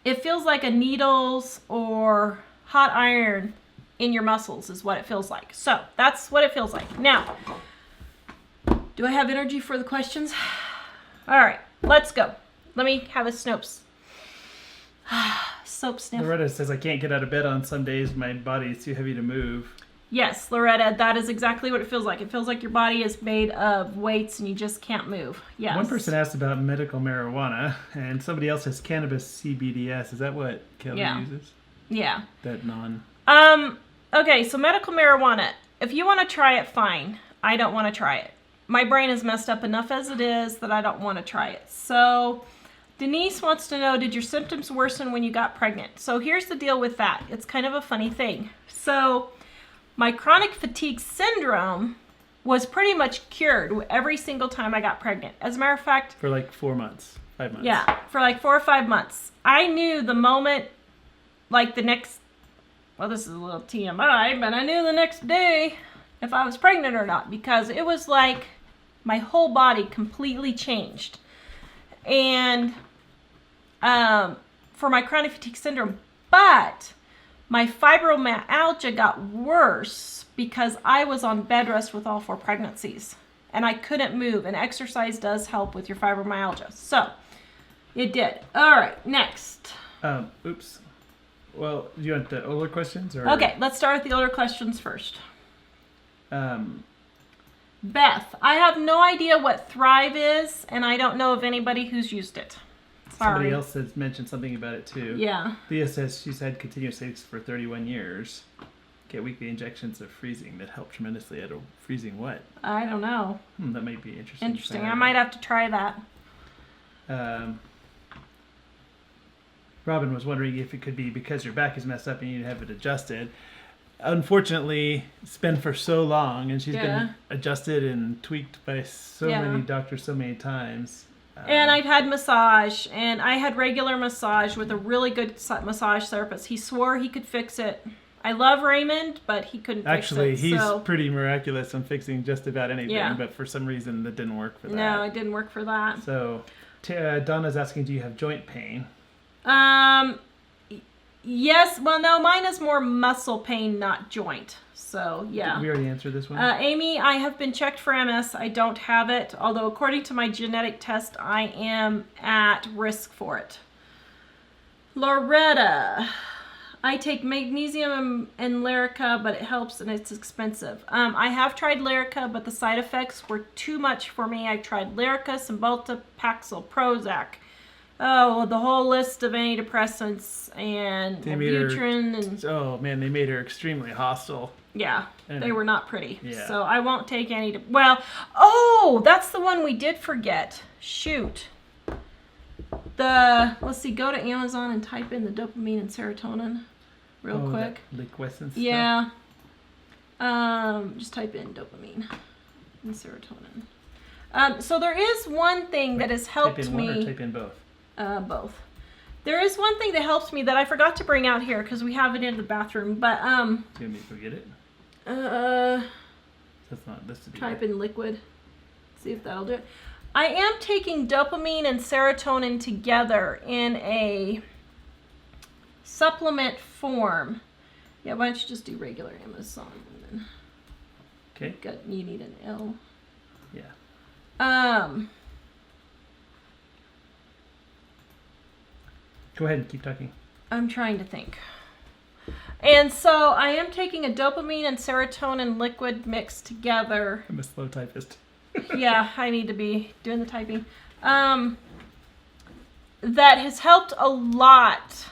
it feels like a needles or hot iron in your muscles is what it feels like. So that's what it feels like. Now, do I have energy for the questions? All right, let's go. Let me have a Snopes. Soap sniff. Loretta says, I can't get out of bed on some days. My body is too heavy to move. Yes, Loretta, that is exactly what it feels like. It feels like your body is made of weights and you just can't move. Yes. One person asked about medical marijuana, and somebody else says cannabis CBDS. Is that what Kelly uses? Yeah. That non... Okay, so medical marijuana. If you want to try it, fine. I don't want to try it. My brain is messed up enough as it is that I don't want to try it. So Denise wants to know, did your symptoms worsen when you got pregnant? So here's the deal with that. It's kind of a funny thing. So my chronic fatigue syndrome was pretty much cured every single time I got pregnant. As a matter of fact... For like 4 months, 5 months. Yeah, for like 4 or 5 months. I knew the moment, like the next... Well, this is a little TMI, but I knew the next day if I was pregnant or not, because it was like my whole body completely changed. And for my chronic fatigue syndrome, but my fibromyalgia got worse because I was on bed rest with all 4 pregnancies and I couldn't move, and exercise does help with your fibromyalgia. So it did. All right, next. Oops. Well, do you want the older questions? Or? Okay, let's start with the older questions first. Beth, I have no idea what Thrive is, and I don't know of anybody who's used it. Sorry. Somebody else has mentioned something about it too. Yeah. Leah says she's had continuous aches for 31 years. Get weekly injections of freezing that help tremendously at a freezing what? I don't know. That might be interesting. Interesting. I might have to try that. Robin was wondering if it could be because your back is messed up and you need to have it adjusted. Unfortunately, it's been for so long, and she's been adjusted and tweaked by so many doctors so many times. And I've had massage, and I had regular massage with a really good massage therapist. He swore he could fix it. I love Raymond, but he couldn't Actually, fix it. he's so. pretty miraculous on fixing just about anything, Yeah. but for some reason that didn't work for that. No, it didn't work for that. So, Donna's asking, do you have joint pain? Yes. Well, no, mine is more muscle pain, not joint. So, yeah. Did we already answered this one? Amy, I have been checked for MS. I don't have it, although according to my genetic test, I am at risk for it. Loretta, I take magnesium and Lyrica, but it helps and it's expensive. I have tried Lyrica, but the side effects were too much for me. I tried Lyrica, Cymbalta, Paxil, Prozac. Oh, the whole list of antidepressants and Wellbutrin and... Oh, man, they made her extremely hostile. Yeah, they were not pretty. Yeah. So I won't take any... Well, oh, that's the one we did forget. Shoot. Let's see, go to Amazon and type in the dopamine and serotonin real quick. Liquescence Yeah. Just type in dopamine and serotonin. So there is one thing that has helped me. Type in one or type in both? Both. There is one thing that helps me that I forgot to bring out here because we have it in the bathroom. But do you want me to go get it? That's not listed. Type in liquid. See if that'll do it. I am taking dopamine and serotonin together in a supplement form. Yeah, why don't you just do regular Amazon? And then Okay. you need an L. Yeah. Go ahead and keep talking. I'm trying to think. And so I am taking a dopamine and serotonin liquid mixed together. I'm a slow typist. Yeah, I need to be doing the typing. That has helped a lot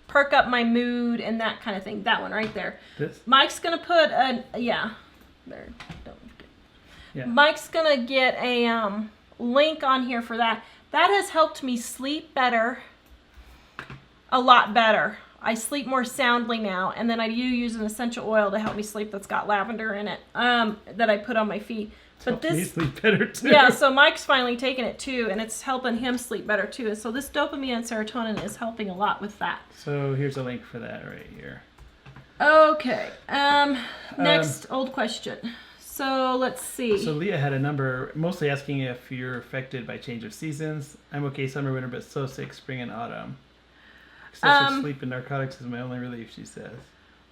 perk up my mood and that kind of thing. That one right there. This? Mike's going to put there. Don't forget. Yeah. Mike's going to get a link on here for that. That has helped me sleep better. A lot better. I sleep more soundly now, and then I do use an essential oil to help me sleep that's got lavender in it that I put on my feet. But this me sleep better too. Yeah, so Mike's finally taken it too, and it's helping him sleep better too. And so this dopamine and serotonin is helping a lot with that. So here's a link for that right here. Okay. Next old question. So let's see. So Leah had a number mostly asking if you're affected by change of seasons. I'm okay summer, winter, but so sick spring and autumn. Excessive sleep and narcotics is my only relief, she says.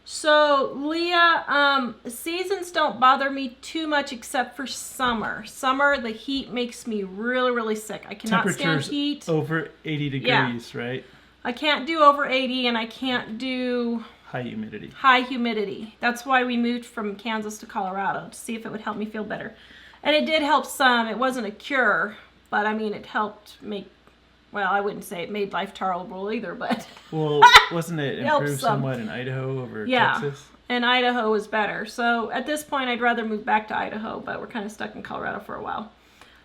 So, Leah, seasons don't bother me too much except for summer. Summer, the heat makes me really, really sick. I cannot stand heat. Over 80 degrees, right? I can't do over 80, and I can't do... High humidity. High humidity. That's why we moved from Kansas to Colorado, to see if it would help me feel better. And it did help some. It wasn't a cure, but, I mean, it helped make... Well, I wouldn't say it made life tolerable either, but... Well, wasn't it improved somewhat in Idaho over Texas? Yeah, and Idaho was better. So at this point, I'd rather move back to Idaho, but we're kind of stuck in Colorado for a while.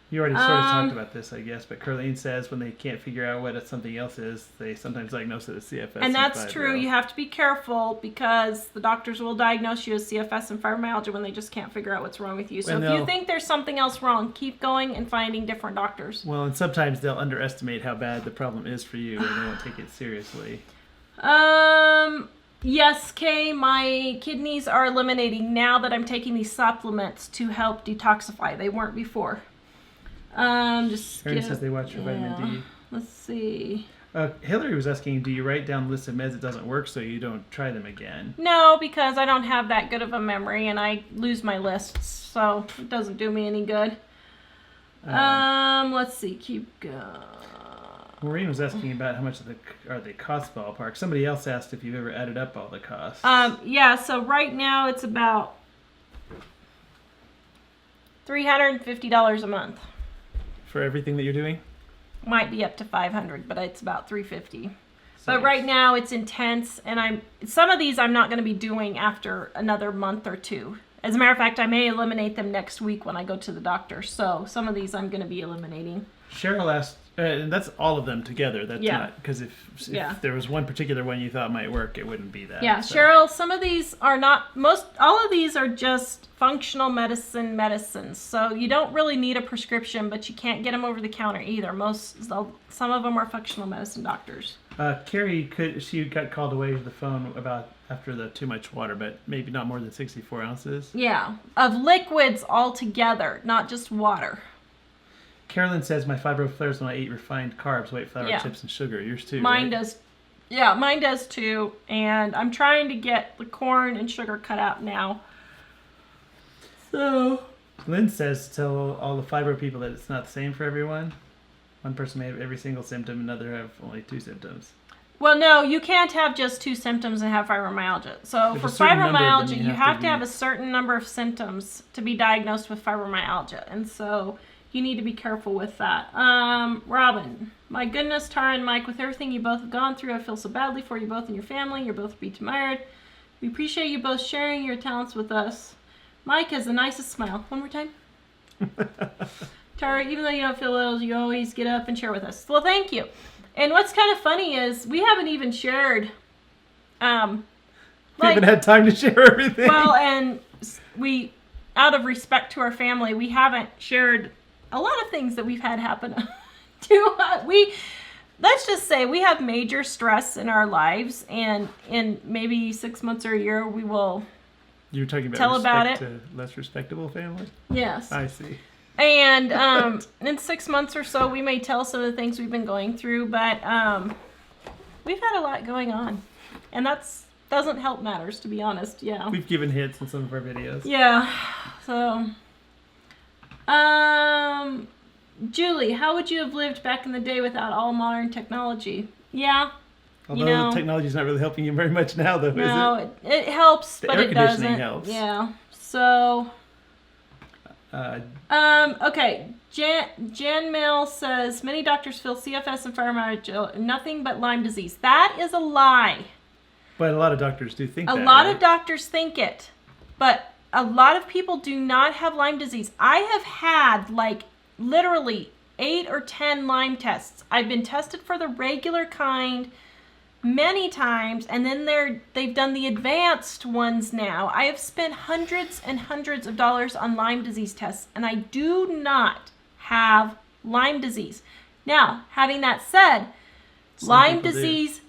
You already sort of talked about this, I guess, but Carlene says when they can't figure out what something else is, they sometimes diagnose it as CFS. And that's true. You have to be careful because the doctors will diagnose you as CFS and fibromyalgia when they just can't figure out what's wrong with you. So if you think there's something else wrong, keep going and finding different doctors. Well, and sometimes they'll underestimate how bad the problem is for you and they won't take it seriously. Yes, Kay, my kidneys are eliminating now that I'm taking these supplements to help detoxify. They weren't before. Aaron says they watch for vitamin D. Let's see. Hillary was asking, do you write down lists of meds that doesn't work so you don't try them again? No, because I don't have that good of a memory and I lose my lists, so it doesn't do me any good. Let's see, keep going. Maureen was asking about how much are they cost ballpark. Somebody else asked if you've ever added up all the costs. Yeah, so right now it's about $350 a month. For everything that you're doing? Might be up to $500, but it's about $350. So but right now it's intense, and some of these I'm not going to be doing after another month or two. As a matter of fact, I may eliminate them next week when I go to the doctor. So some of these I'm going to be eliminating. Cheryl asked, and that's all of them together. That's not, because if there was one particular one you thought might work, it wouldn't be that. Yeah, so. Cheryl, some of these are not, all of these are just functional medicines. So you don't really need a prescription, but you can't get them over the counter either. Some of them are functional medicine doctors. Carrie she got called away to the phone about after the too much water, but maybe not more than 64 ounces. Yeah, of liquids altogether, not just water. Carolyn says my fibro flares when I eat refined carbs, white flour, chips, and sugar. Yours too. Mine right? does. Yeah, mine does too. And I'm trying to get the corn and sugar cut out now. So. Lynn says tell all the fibro people that it's not the same for everyone. One person may have every single symptom, another have only 2 symptoms. Well, no, you can't have just 2 symptoms and have fibromyalgia. So for fibromyalgia, you have to have a certain number of symptoms to be diagnosed with fibromyalgia. And so you need to be careful with that. Robin, my goodness, Tara and Mike, with everything you both have gone through, I feel so badly for you both and your family. You're both be admired. We appreciate you both sharing your talents with us. Mike has the nicest smile. One more time. Tara, even though you don't feel ill, you always get up and share with us. Well, thank you. And what's kind of funny is we haven't even shared. We haven't had time to share everything. Well, and we, out of respect to our family, we haven't shared a lot of things that we've had happen to us. Let's just say we have major stress in our lives, and in maybe 6 months or a year, we will. You're talking about tell about it to less respectable family? Yes. I see. And in 6 months or so, we may tell some of the things we've been going through, but we've had a lot going on, and that's doesn't help matters, to be honest. Yeah. We've given hits in some of our videos. Yeah. So, Julie, how would you have lived back in the day without all modern technology? Yeah. Although the technology's not really helping you very much now, though, is it? No, it helps, but it doesn't. Air conditioning helps. Yeah. So. Okay. Jan Mail says many doctors feel CFS and fibromyalgia nothing but Lyme disease. That is a lie. But a lot of doctors do think that. A lot of doctors think it, but a lot of people do not have Lyme disease. I have had like literally 8 or 10 Lyme tests. I've been tested for the regular kind many times, and then they've done the advanced ones now. I have spent hundreds and hundreds of dollars on Lyme disease tests, and I do not have Lyme disease. Now, having that said, Lyme disease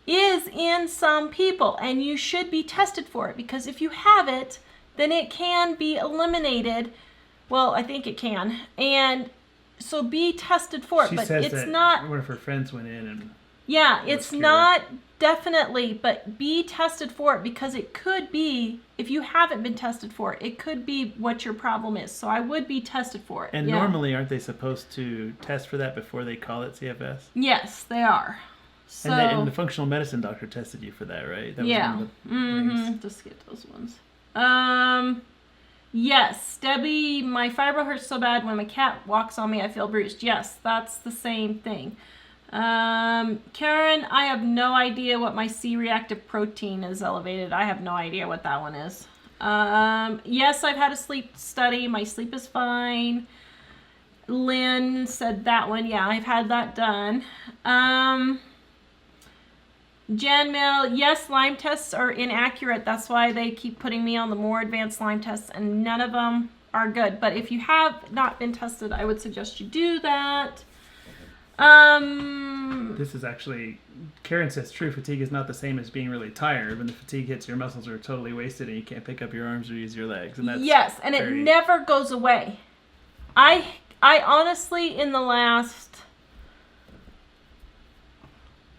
is in some people, and you should be tested for it, because if you have it, then it can be eliminated. Well, I think it can, and so be tested for it. She but says it's that not. One of her friends went in and. Yeah, it's not definitely, but be tested for it, because it could be, if you haven't been tested for it, it could be what your problem is. So I would be tested for it. And normally, aren't they supposed to test for that before they call it CFS? Yes, they are. So, and the functional medicine doctor tested you for that, right? That was one of the things. Just get those ones. Yes, Debbie, my fibro hurts so bad when my cat walks on me, I feel bruised. Yes, that's the same thing. Karen, I have no idea what my C-reactive protein is elevated. I have no idea what that one is. Yes, I've had a sleep study. My sleep is fine. Lynn said that one. Yeah, I've had that done. Jan Mill, yes, Lyme tests are inaccurate. That's why they keep putting me on the more advanced Lyme tests, and none of them are good. But if you have not been tested, I would suggest you do that. This is actually, Karen says true fatigue is not the same as being really tired. When the fatigue hits, your muscles are totally wasted and you can't pick up your arms or use your legs. And that's yes, and it never goes away. I honestly, in the last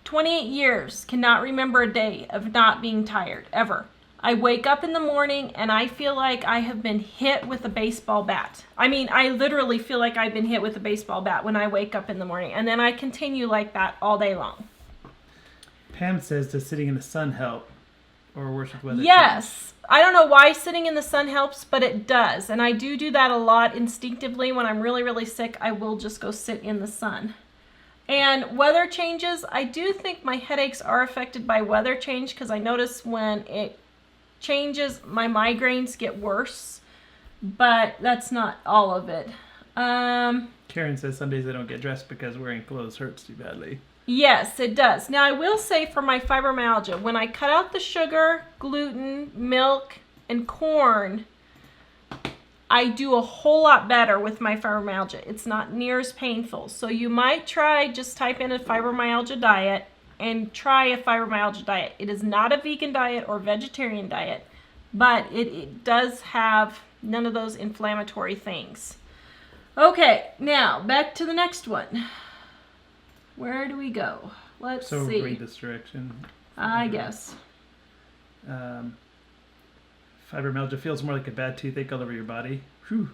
28 years, cannot remember a day of not being tired, ever. I wake up in the morning and I feel like I have been hit with a baseball bat. I mean, I literally feel like I've been hit with a baseball bat when I wake up in the morning. And then I continue like that all day long. Pam says, does sitting in the sun help? Or worse with weather? Yes. I don't know why sitting in the sun helps, but it does. And I do that a lot instinctively. When I'm really, really sick, I will just go sit in the sun. And weather changes, I do think my headaches are affected by weather change, because I notice when it changes, my migraines get worse, but that's not all of it. Karen says some days I don't get dressed because wearing clothes hurts too badly. Yes, it does. Now, I will say for my fibromyalgia, when I cut out the sugar, gluten, milk, and corn, I do a whole lot better with my fibromyalgia. It's not near as painful. So you might try, just type in a fibromyalgia diet and try a fibromyalgia diet. It is not a vegan diet or vegetarian diet, but it does have none of those inflammatory things. Okay, now back to the next one. Where do we go? Let's see. Read this direction. I guess. Fibromyalgia feels more like a bad toothache all over your body. Whew.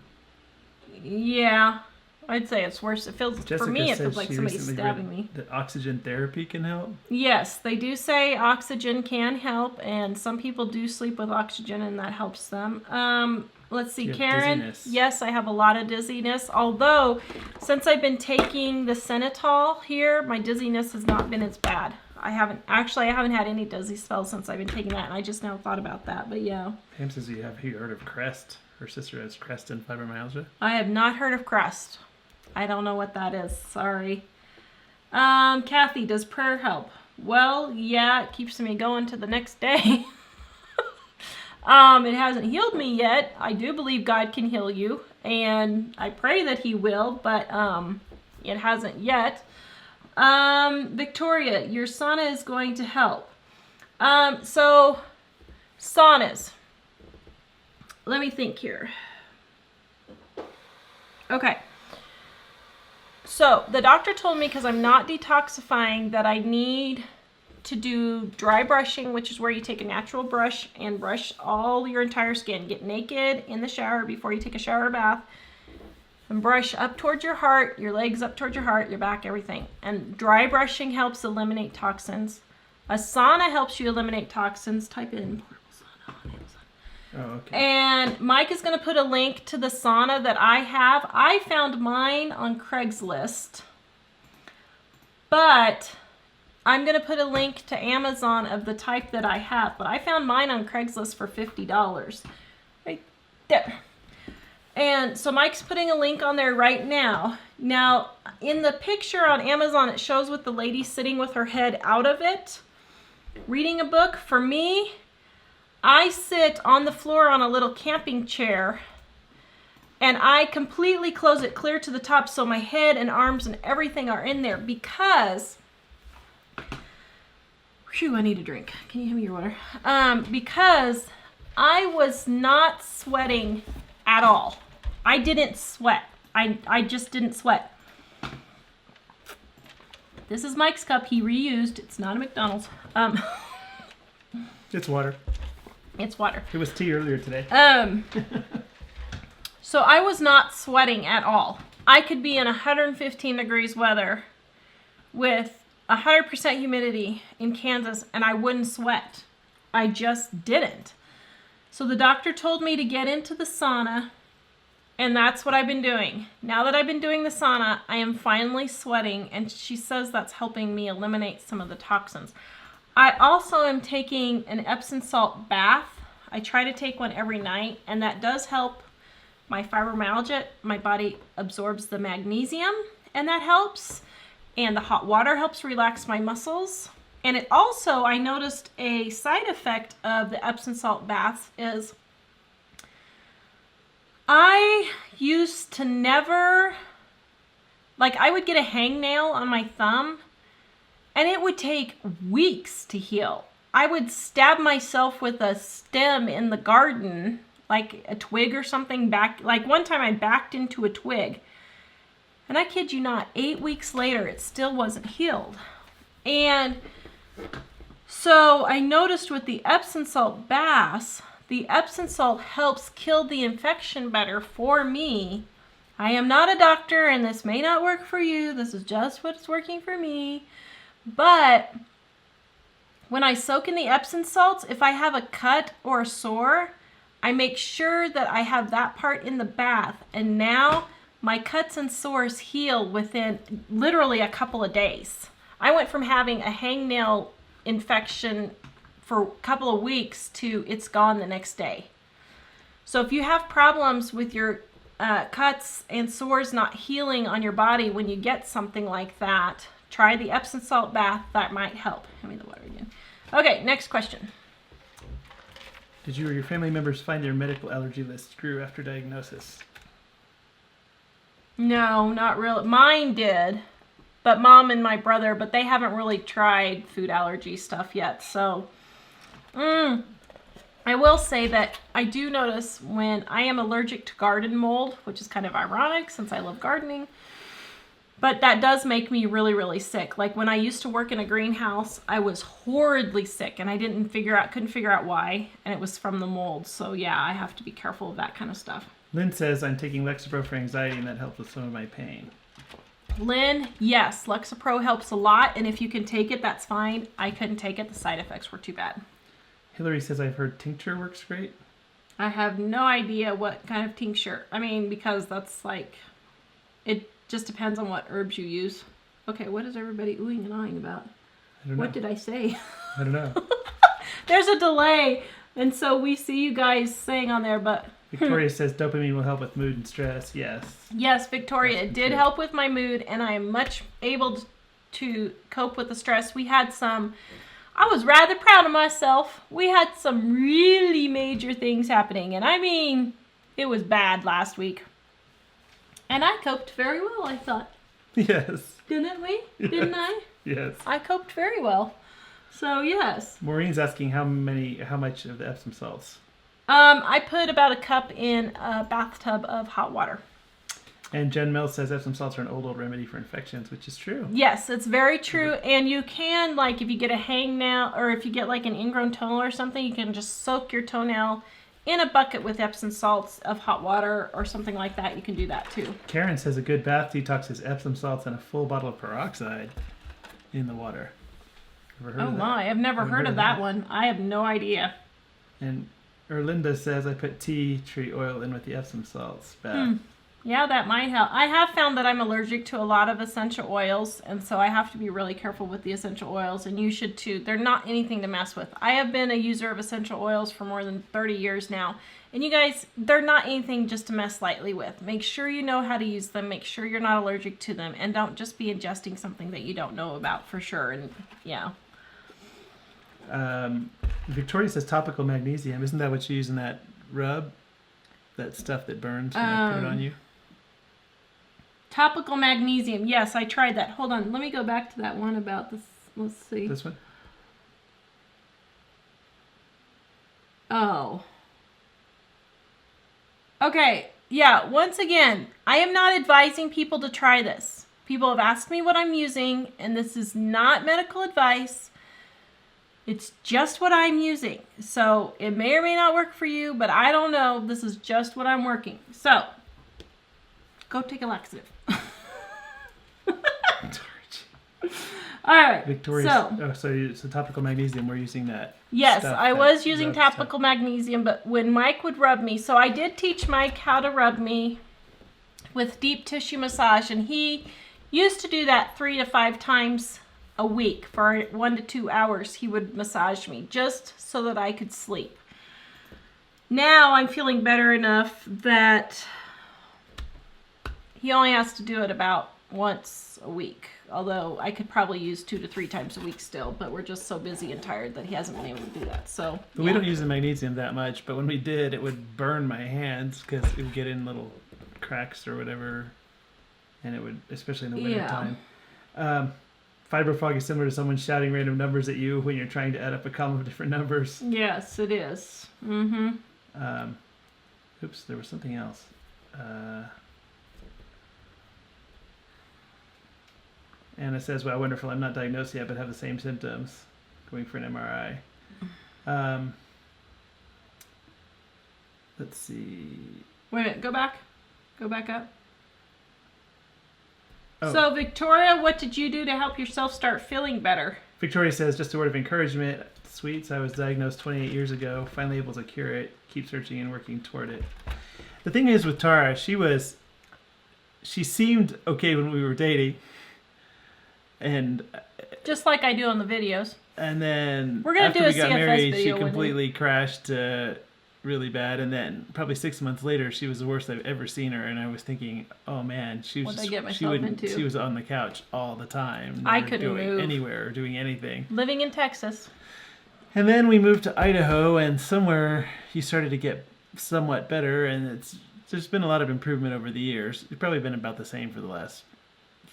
Yeah, I'd say it's worse. It feels, Jessica, for me, it said feels like she somebody's recently stabbing read me. that oxygen therapy can help. Yes, they do say oxygen can help, and some people do sleep with oxygen, and that helps them. Let's see, You have Karen. dizziness. Yes, I have a lot of dizziness. Although, since I've been taking the Senatol here, my dizziness has not been as bad. I haven't had any dizzy spells since I've been taking that, and I just now thought about that. But yeah. Pam says you heard of Crest. Her sister has Crest and fibromyalgia. I have not heard of Crest. I don't know what that is. Sorry. Kathy, does prayer help? Well, yeah, it keeps me going to the next day. It hasn't healed me yet. I do believe God can heal you, and I pray that he will, but it hasn't yet. Victoria, your sauna is going to help. So saunas. Let me think here. Okay. So the doctor told me, because I'm not detoxifying, that I need to do dry brushing, which is where you take a natural brush and brush all your entire skin. Get naked in the shower before you take a shower or bath. And brush up towards your heart, your legs up towards your heart, your back, everything. And dry brushing helps eliminate toxins. A sauna helps you eliminate toxins. Type in portable sauna on Amazon. Oh, okay. And Mike is going to put a link to the sauna that I have. I found mine on Craigslist. But I'm going to put a link to Amazon of the type that I have. But I found mine on Craigslist for $50. Right there. And so Mike's putting a link on there right now. Now, in the picture on Amazon, it shows with the lady sitting with her head out of it, reading a book. For me, I sit on the floor on a little camping chair, and I completely close it clear to the top so my head and arms and everything are in there because... Phew, I need a drink. Can you hand me your water? Because I was not sweating at all. I didn't sweat. I just didn't sweat. This is Mike's cup. He reused. It's not a McDonald's. It's water. It's water. It was tea earlier today. So I was not sweating at all. I could be in 115 degrees weather with 100% humidity in Kansas and I wouldn't sweat. I just didn't. So the doctor told me to get into the sauna, and that's what I've been doing. Now that I've been doing the sauna, I am finally sweating, and she says that's helping me eliminate some of the toxins. I also am taking an Epsom salt bath. I try to take one every night, and that does help my fibromyalgia. My body absorbs the magnesium, and that helps. And the hot water helps relax my muscles. And it also, I noticed a side effect of the Epsom salt baths is I used to never, like I would get a hangnail on my thumb and it would take weeks to heal. I would stab myself with a stem in the garden, like a twig or something back. Like one time I backed into a twig, and I kid you not, 8 weeks later, it still wasn't healed. And so I noticed with the Epsom salt baths, the Epsom salt helps kill the infection better for me. I am not a doctor, and this may not work for you. This is just what's working for me. But when I soak in the Epsom salts, if I have a cut or a sore, I make sure that I have that part in the bath. And now my cuts and sores heal within literally a couple of days. I went from having a hangnail infection for a couple of weeks to it's gone the next day. So if you have problems with your cuts and sores not healing on your body when you get something like that, try the Epsom salt bath. That might help. Hand me the water again. Okay, next question. Did you or your family members find their medical allergy list grew after diagnosis? No, not really. Mine did, but Mom and my brother, but they haven't really tried food allergy stuff yet. So, I will say that I do notice when I am allergic to garden mold, which is kind of ironic since I love gardening, but that does make me really, really sick. Like when I used to work in a greenhouse, I was horridly sick and I couldn't figure out why, and it was from the mold. So yeah, I have to be careful of that kind of stuff. Lynn says I'm taking Lexapro for anxiety and that helps with some of my pain. Lynn, yes, Lexapro helps a lot, and if you can take it, that's fine. I couldn't take it. The side effects were too bad. Hillary says I've heard tincture works great. I have no idea what kind of tincture. I mean, because that's like, it just depends on what herbs you use. Okay, what is everybody oohing and ahhing about? I don't know. What did I say? I don't know. There's a delay, and so we see you guys saying on there, but... Victoria says dopamine will help with mood and stress. Yes. Yes, Victoria, it did help with my mood, and I am much able to cope with the stress. I was rather proud of myself. We had some really major things happening, and I mean, it was bad last week. And I coped very well, I thought. Yes. Didn't we? Yes. Didn't I? Yes. I coped very well. So, yes. Maureen's asking how much of the Epsom salts? I put about a cup in a bathtub of hot water. And Jen Mills says Epsom salts are an old remedy for infections, which is true. Yes, it's very true. And you can, like, if you get a hangnail or if you get like an ingrown toenail or something, you can just soak your toenail in a bucket with Epsom salts of hot water or something like that. You can do that too. Karen says a good bath detox is Epsom salts and a full bottle of peroxide in the water. Ever heard of that? My, I've never heard of that one. I have no idea. And Erlinda says I put tea tree oil in with the Epsom salts bath. Yeah, that might help. I have found that I'm allergic to a lot of essential oils, and so I have to be really careful with the essential oils, and you should too. They're not anything to mess with. I have been a user of essential oils for more than 30 years now, and you guys, they're not anything just to mess lightly with. Make sure you know how to use them. Make sure you're not allergic to them, and don't just be ingesting something that you don't know about for sure. And yeah. Victoria says topical magnesium. Isn't that what you use in that rub? That stuff that burns when I put it on you? Topical magnesium. Yes, I tried that. Hold on. Let me go back to that one about this. Let's see. This one? Oh. Okay. Yeah, once again, I am not advising people to try this. People have asked me what I'm using, and this is not medical advice. It's just what I'm using. So it may or may not work for you, but I don't know. This is just what I'm working. So go take a laxative. All right. Victoria. So topical magnesium. We're using that. Yes, I was using topical magnesium, but when Mike would rub me, so I did teach Mike how to rub me with deep tissue massage, and he used to do that 3 to 5 times a week for 1 to 2 hours. He would massage me just so that I could sleep. Now I'm feeling better enough that he only has to do it about once a week. Although I could probably use 2 to 3 times a week still, but we're just so busy and tired that he hasn't been able to do that. So but we don't use the magnesium that much, but when we did, it would burn my hands because it would get in little cracks or whatever, and it would, especially in the winter time. Fibrofog is similar to someone shouting random numbers at you when you're trying to add up a column of different numbers. Yes, it is. Oops, there was something else. Anna says, well, wonderful, I'm not diagnosed yet, but have the same symptoms. Going for an MRI. Let's see. Wait a minute, go back. Go back up. Oh. So, Victoria, what did you do to help yourself start feeling better? Victoria says, just a word of encouragement. Sweets, I was diagnosed 28 years ago, finally able to cure it. Keep searching and working toward it. The thing is with Tara, she seemed okay when we were dating. And just like I do on the videos. And then we're gonna after do a we got CFS married, video she completely crashed really bad. And then probably 6 months later, she was the worst I've ever seen her. And I was thinking, oh man, she was she was on the couch all the time. I couldn't move anywhere or doing anything. Living in Texas. And then we moved to Idaho, and somewhere he started to get somewhat better. And there's been a lot of improvement over the years. It's probably been about the same for the last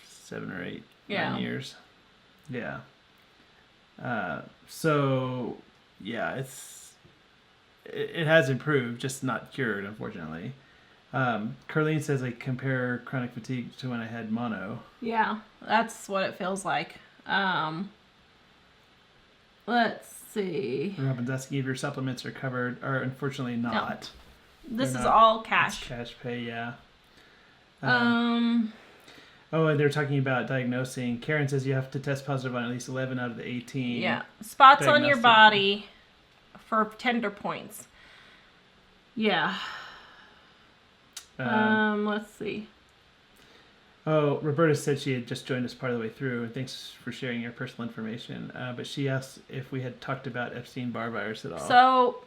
7 or 8 9 years. Yeah. So yeah, it has improved, just not cured, unfortunately. Carlene says I compare chronic fatigue to when I had mono. Yeah, that's what it feels like. Let's see. Robin's asking if your supplements are covered. Are unfortunately not. No. This is all cash. It's cash pay, yeah. Oh, and they're talking about diagnosing. Karen says you have to test positive on at least 11 out of the 18. Yeah. Spots on your body for tender points. Yeah. Let's see. Oh, Roberta said she had just joined us part of the way through, and thanks for sharing your personal information. But she asked if we had talked about Epstein-Barr virus at all. So,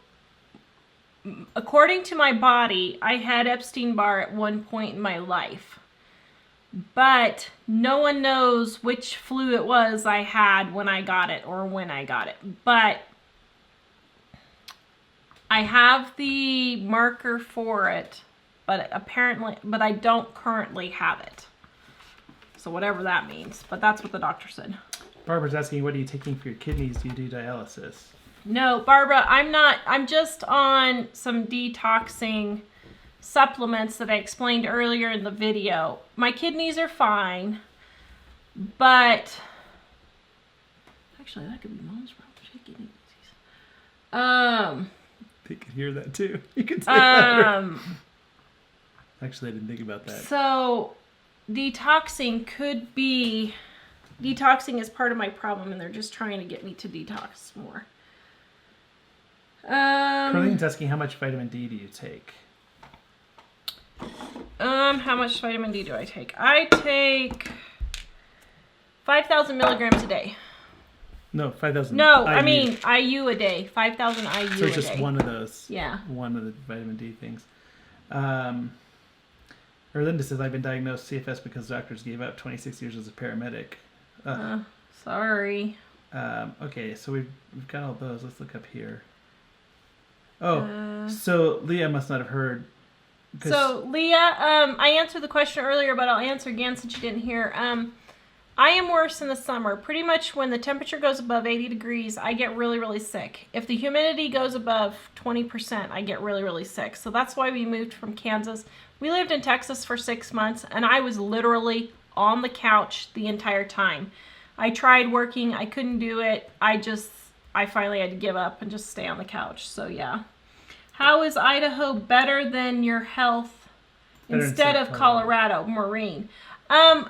according to my body, I had Epstein-Barr at one point in my life. But no one knows which flu it was I had when I got it or when I got it. But I have the marker for it, but I don't currently have it. So whatever that means, but that's what the doctor said. Barbara's asking, what are you taking for your kidneys? Do you do dialysis? No, Barbara, I'm not. I'm just on some detoxing supplements that I explained earlier in the video. My kidneys are fine, but actually that could be mom's problem. She had kidney disease. They could hear that too. You could say that. Actually, I didn't think about that. So detoxing is part of my problem, and they're just trying to get me to detox more. Carlene's asking, how much vitamin D do you take? How much vitamin D do I take? I take 5,000 milligrams a day. No, 5,000. No, I mean IU a day. 5,000 IU a day. So just one of those. Yeah. One of the vitamin D things. Erlinda says, I've been diagnosed CFS because doctors gave up 26 years as a paramedic. Sorry. Okay, so we've got all those. Let's look up here. Oh, so Leah must not have heard. So Leah, I answered the question earlier, but I'll answer again since you didn't hear. I am worse in the summer. Pretty much when the temperature goes above 80 degrees, I get really, really sick. If the humidity goes above 20%, I get really, really sick. So that's why we moved from Kansas. We lived in Texas for 6 months, and I was literally on the couch the entire time. I tried working. I couldn't do it. I finally had to give up and just stay on the couch. So, yeah. How is Idaho better than your health instead of Colorado? Maureen.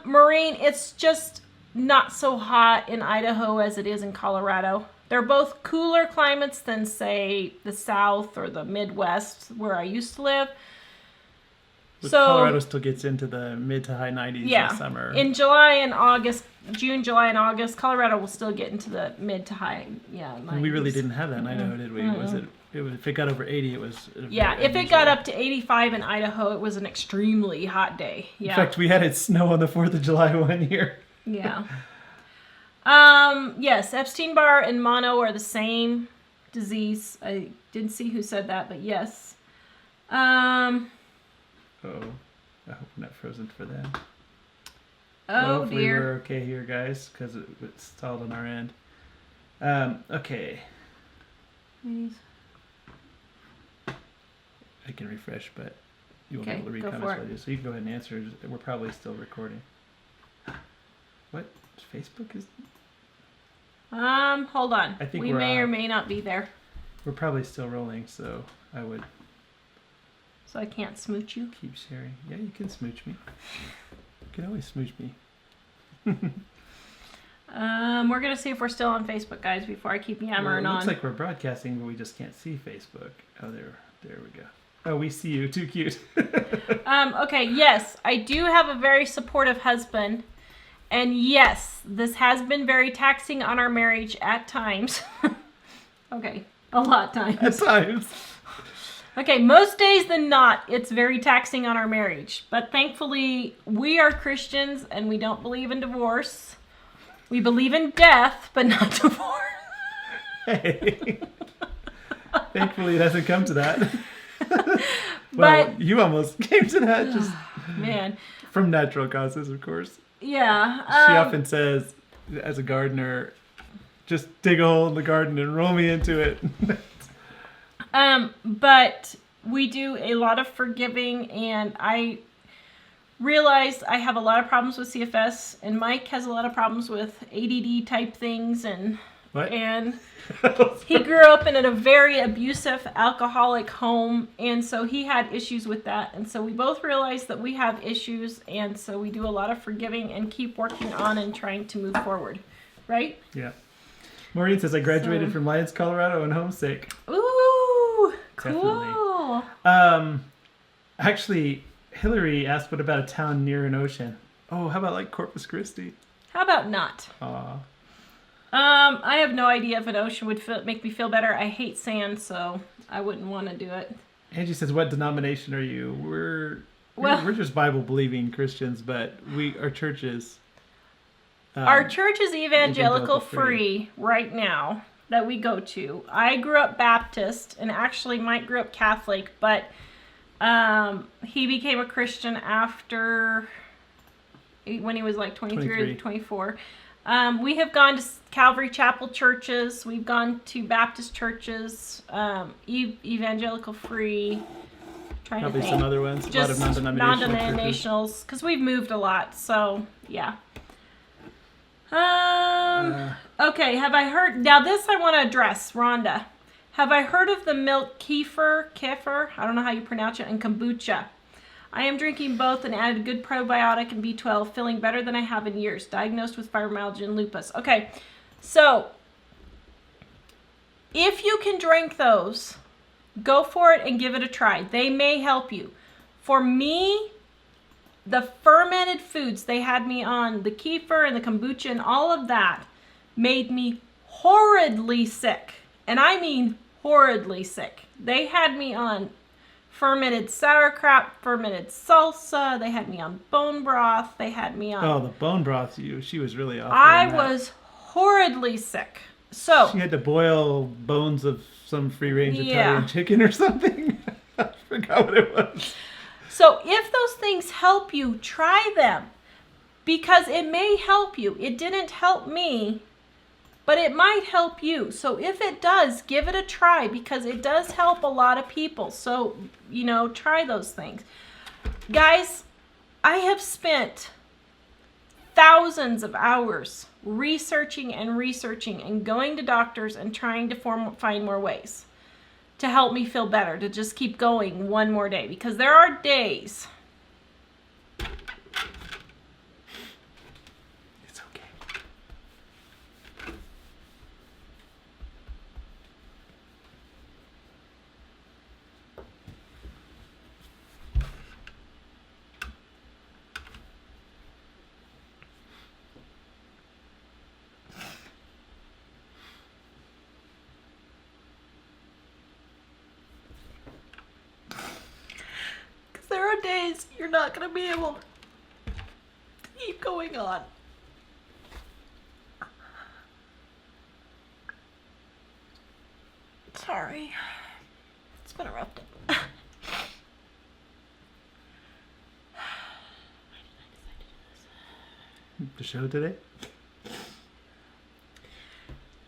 Maureen, it's just not so hot in Idaho as it is in Colorado. They're both cooler climates than, say, the South or the Midwest where I used to live. But Colorado still gets into the mid to high 90s in the summer. In July and August, June, July, and August, Colorado will still get into the mid to high 90s. And we really didn't have that in Idaho, did we? If it got over 80, it was... if it got up to 85 in Idaho, it was an extremely hot day. Yeah. In fact, we had it snow on the 4th of July one year. Yeah. Yes, Epstein-Barr and mono are the same disease. I didn't see who said that, but yes. Oh, I hope we're not frozen for that. Oh, hopefully dear. We're okay here, guys, because it stalled on our end. Okay. Please. I can refresh, but you won't be able to read comments while I do. So you can go ahead and answer. We're probably still recording. What? Facebook is... Hold on. I think we may or may not be there. We're probably still rolling, so I would... So I can't smooch you? Keep sharing. Yeah, you can smooch me. You can always smooch me. We're going to see if we're still on Facebook, guys, before I keep yammering on. It looks like we're broadcasting, but we just can't see Facebook. Oh, there we go. Oh, we see you. Too cute. Okay, yes, I do have a very supportive husband. And yes, this has been very taxing on our marriage at times. Okay, a lot of times. At times. Okay, most days than not, it's very taxing on our marriage. But thankfully, we are Christians and we don't believe in divorce. We believe in death, but not divorce. Hey. Thankfully, it hasn't come to that. Well, you almost came to that. Just man. From natural causes, of course. Yeah. She often says, as a gardener, just dig a hole in the garden and roll me into it. But we do a lot of forgiving, and I realized I have a lot of problems with CFS, and Mike has a lot of problems with ADD type things, and What? And he grew up in a very abusive alcoholic home, and so he had issues with that, and so we both realized that we have issues, and so we do a lot of forgiving and keep working on and trying to move forward, right? Yeah. Maureen says, I graduated from Lyons, Colorado, and homesick. Ooh, cool. Definitely. Actually, Hillary asked, what about a town near an ocean? Oh, how about like Corpus Christi? How about not? Aw. I have no idea if an ocean would make me feel better. I hate sand, so I wouldn't want to do it. Angie says, what denomination are you? We're just Bible-believing Christians, but our church is... our church is evangelical free right now that we go to. I grew up Baptist, and actually Mike grew up Catholic, but he became a Christian when he was like 23 or 24. We have gone to Calvary Chapel churches. We've gone to Baptist churches, evangelical free. Probably some other ones. Just a lot of non-denominationals, because we've moved a lot. So yeah. Okay. Have I heard? Now this I want to address, Rhonda. Have I heard of the milk kefir? I don't know how you pronounce it, and kombucha. I am drinking both and added good probiotic and B12, feeling better than I have in years. Diagnosed with fibromyalgia and lupus. Okay, so if you can drink those, go for it and give it a try. They may help you. For me, the fermented foods they had me on, the kefir and the kombucha and all of that, made me horridly sick. And I mean horridly sick. They had me on fermented sauerkraut, fermented salsa. They had me on bone broth. They had me on... Oh, the bone broth. She was really awful. I was horridly sick. So... She had to boil bones of some free-range Italian chicken or something. I forgot what it was. So if those things help you, try them. Because it may help you. It didn't help me, but it might help you. So if it does, give it a try, because it does help a lot of people. So, try those things. Guys, I have spent thousands of hours researching and going to doctors and trying to find more ways to help me feel better, to just keep going one more day. Because there are days... There are days you're not going to be able to keep going on. Sorry. It's been a rough day. Why did I decide to do this? The show today?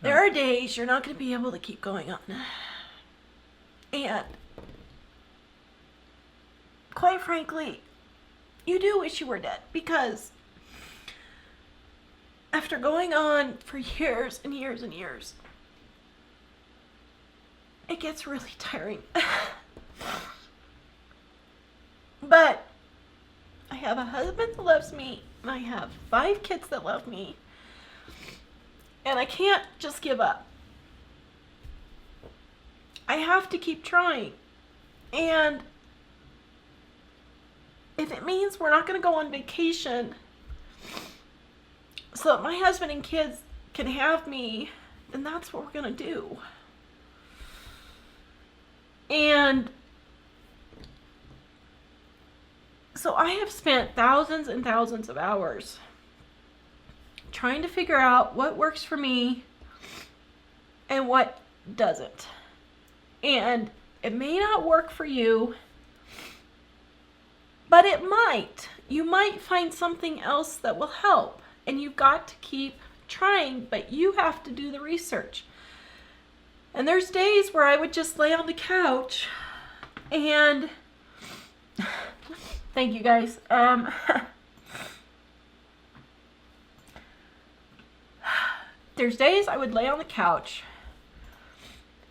There are days you're not going to be able to keep going on. And... quite frankly, you do wish you were dead, because after going on for years and years and years, it gets really tiring. But I have a husband that loves me, and I have 5 kids that love me, and I can't just give up. I have to keep trying. And if it means we're not going to go on vacation so that my husband and kids can have me, then that's what we're going to do. And so I have spent thousands and thousands of hours trying to figure out what works for me and what doesn't. And it may not work for you, But it might. You might find something else that will help. And you've got to keep trying, but you have to do the research. And there's days where I would just lay on the couch and thank you guys. There's days I would lay on the couch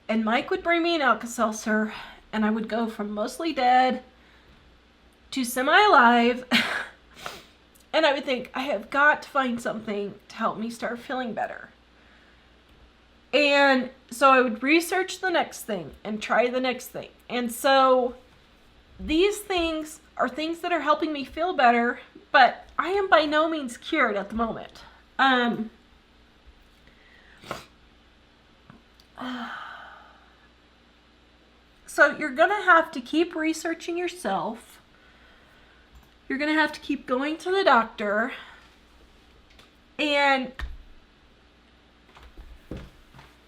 and Mike would bring me an Alka-Seltzer and I would go from mostly dead to semi-alive. And I would think, I have got to find something to help me start feeling better. And so I would research the next thing and try the next thing. And so these things are things that are helping me feel better, but I am by no means cured at the moment. So you're going to have to keep researching yourself. You're going to have to keep going to the doctor. And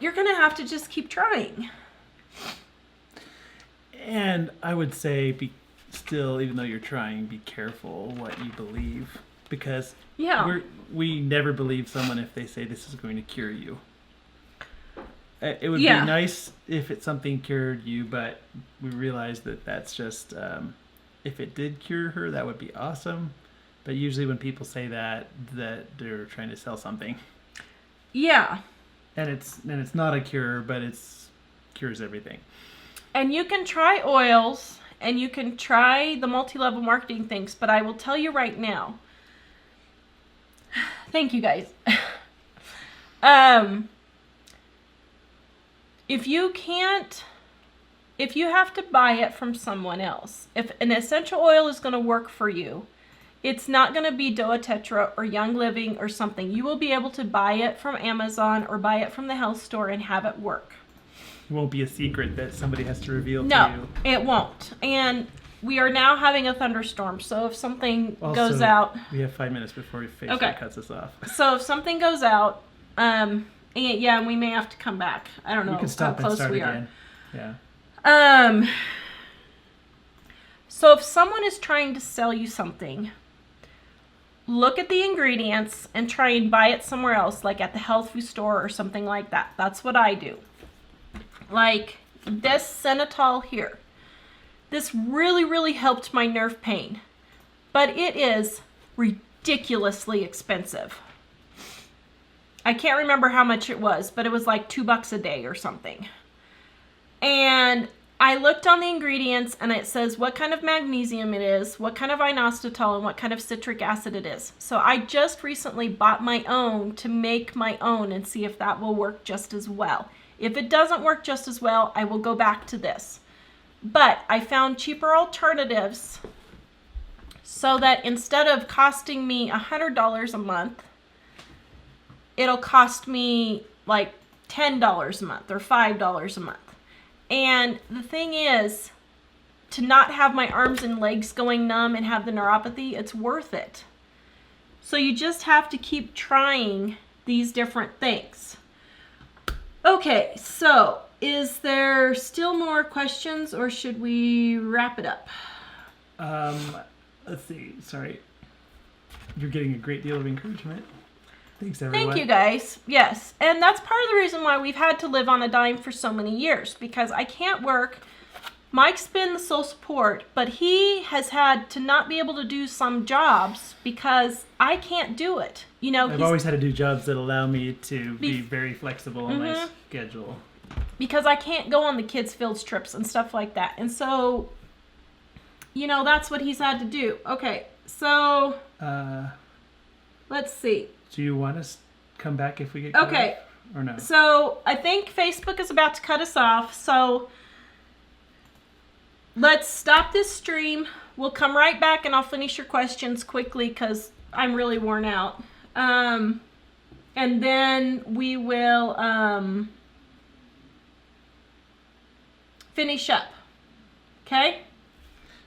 you're going to have to just keep trying. And I would say even though you're trying, be careful what you believe. Because we never believe someone if they say this is going to cure you. It would be nice if it's something cured you, but we realize that that's just, if it did cure her, that would be awesome. But usually when people say that they're trying to sell something. Yeah. And it's not a cure, but cures everything. And you can try oils, and you can try the multi-level marketing things, but I will tell you right now. Thank you guys. If you have to buy it from someone else, if an essential oil is going to work for you, it's not going to be Doa Tetra or Young Living or something. You will be able to buy it from Amazon or buy it from the health store and have it work. It won't be a secret that somebody has to reveal to you. No, it won't. And we are now having a thunderstorm, so if something goes out... We have 5 minutes before Facebook cuts us off. So if something goes out, and we may have to come back. I don't know we can stop how close and start we again. are. Yeah. So if someone is trying to sell you something, look at the ingredients and try and buy it somewhere else, like at the health food store or something like that. That's what I do. Like this Senatol here. This really, really helped my nerve pain, but it is ridiculously expensive. I can't remember how much it was, but it was like $2 a day or something. And I looked on the ingredients and it says what kind of magnesium it is, what kind of inositol, and what kind of citric acid it is. So I just recently bought my own to make my own and see if that will work just as well. If it doesn't work just as well, I will go back to this. But I found cheaper alternatives so that instead of costing me $100 a month, it'll cost me like $10 a month or $5 a month. And the thing is, to not have my arms and legs going numb and have the neuropathy, it's worth it. So you just have to keep trying these different things. Okay, so is there still more questions or should we wrap it up? Let's see. Sorry. You're getting a great deal of encouragement. Thanks, everyone. Thank you, guys. Yes, and that's part of the reason why we've had to live on a dime for so many years, because I can't work. Mike's been the sole support, but he has had to not be able to do some jobs because I can't do it. You know, I've always had to do jobs that allow me to be very flexible on my schedule. Because I can't go on the kids' field trips and stuff like that. And so, you know, that's what he's had to do. Okay, so let's see. Do you want us to come back if we get cut off, or no? So I think Facebook is about to cut us off. So let's stop this stream. We'll come right back and I'll finish your questions quickly because I'm really worn out. And then we will finish up. Okay?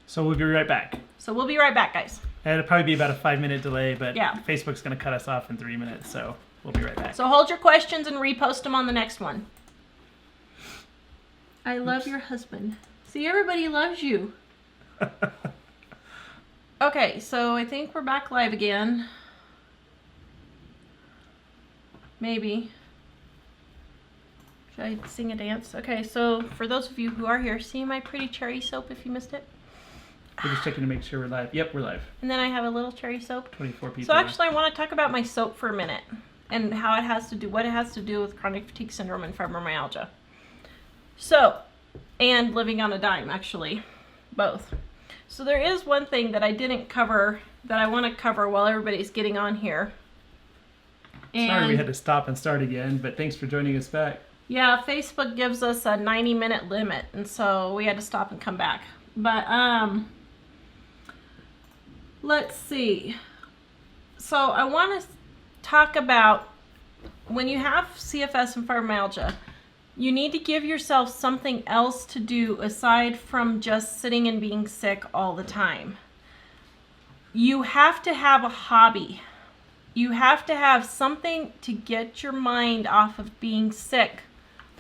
So we'll be right back. So we'll be right back, guys. It'll probably be about a 5-minute delay, but yeah. Facebook's going to cut us off in 3 minutes, so we'll be right back. So hold your questions and repost them on the next one. I love your husband. See, everybody loves you. Okay, so I think we're back live again. Maybe. Should I sing a dance? Okay, so for those of you who are here, see my pretty cherry soap if you missed it? We're just checking to make sure we're live. Yep, we're live. And then I have a little cherry soap. 24 people. So actually I want to talk about my soap for a minute and how it has to do, what it has to do with chronic fatigue syndrome and fibromyalgia. So, and living on a dime, actually, both. So there is one thing that I didn't cover that I want to cover while everybody's getting on here. And sorry we had to stop and start again, but thanks for joining us back. yeah, Facebook gives us a 90-minute limit, and so we had to stop and come back. But, let's see. So I want to talk about when you have CFS and fibromyalgia, you need to give yourself something else to do aside from just sitting and being sick all the time. You have to have a hobby. You have to have something to get your mind off of being sick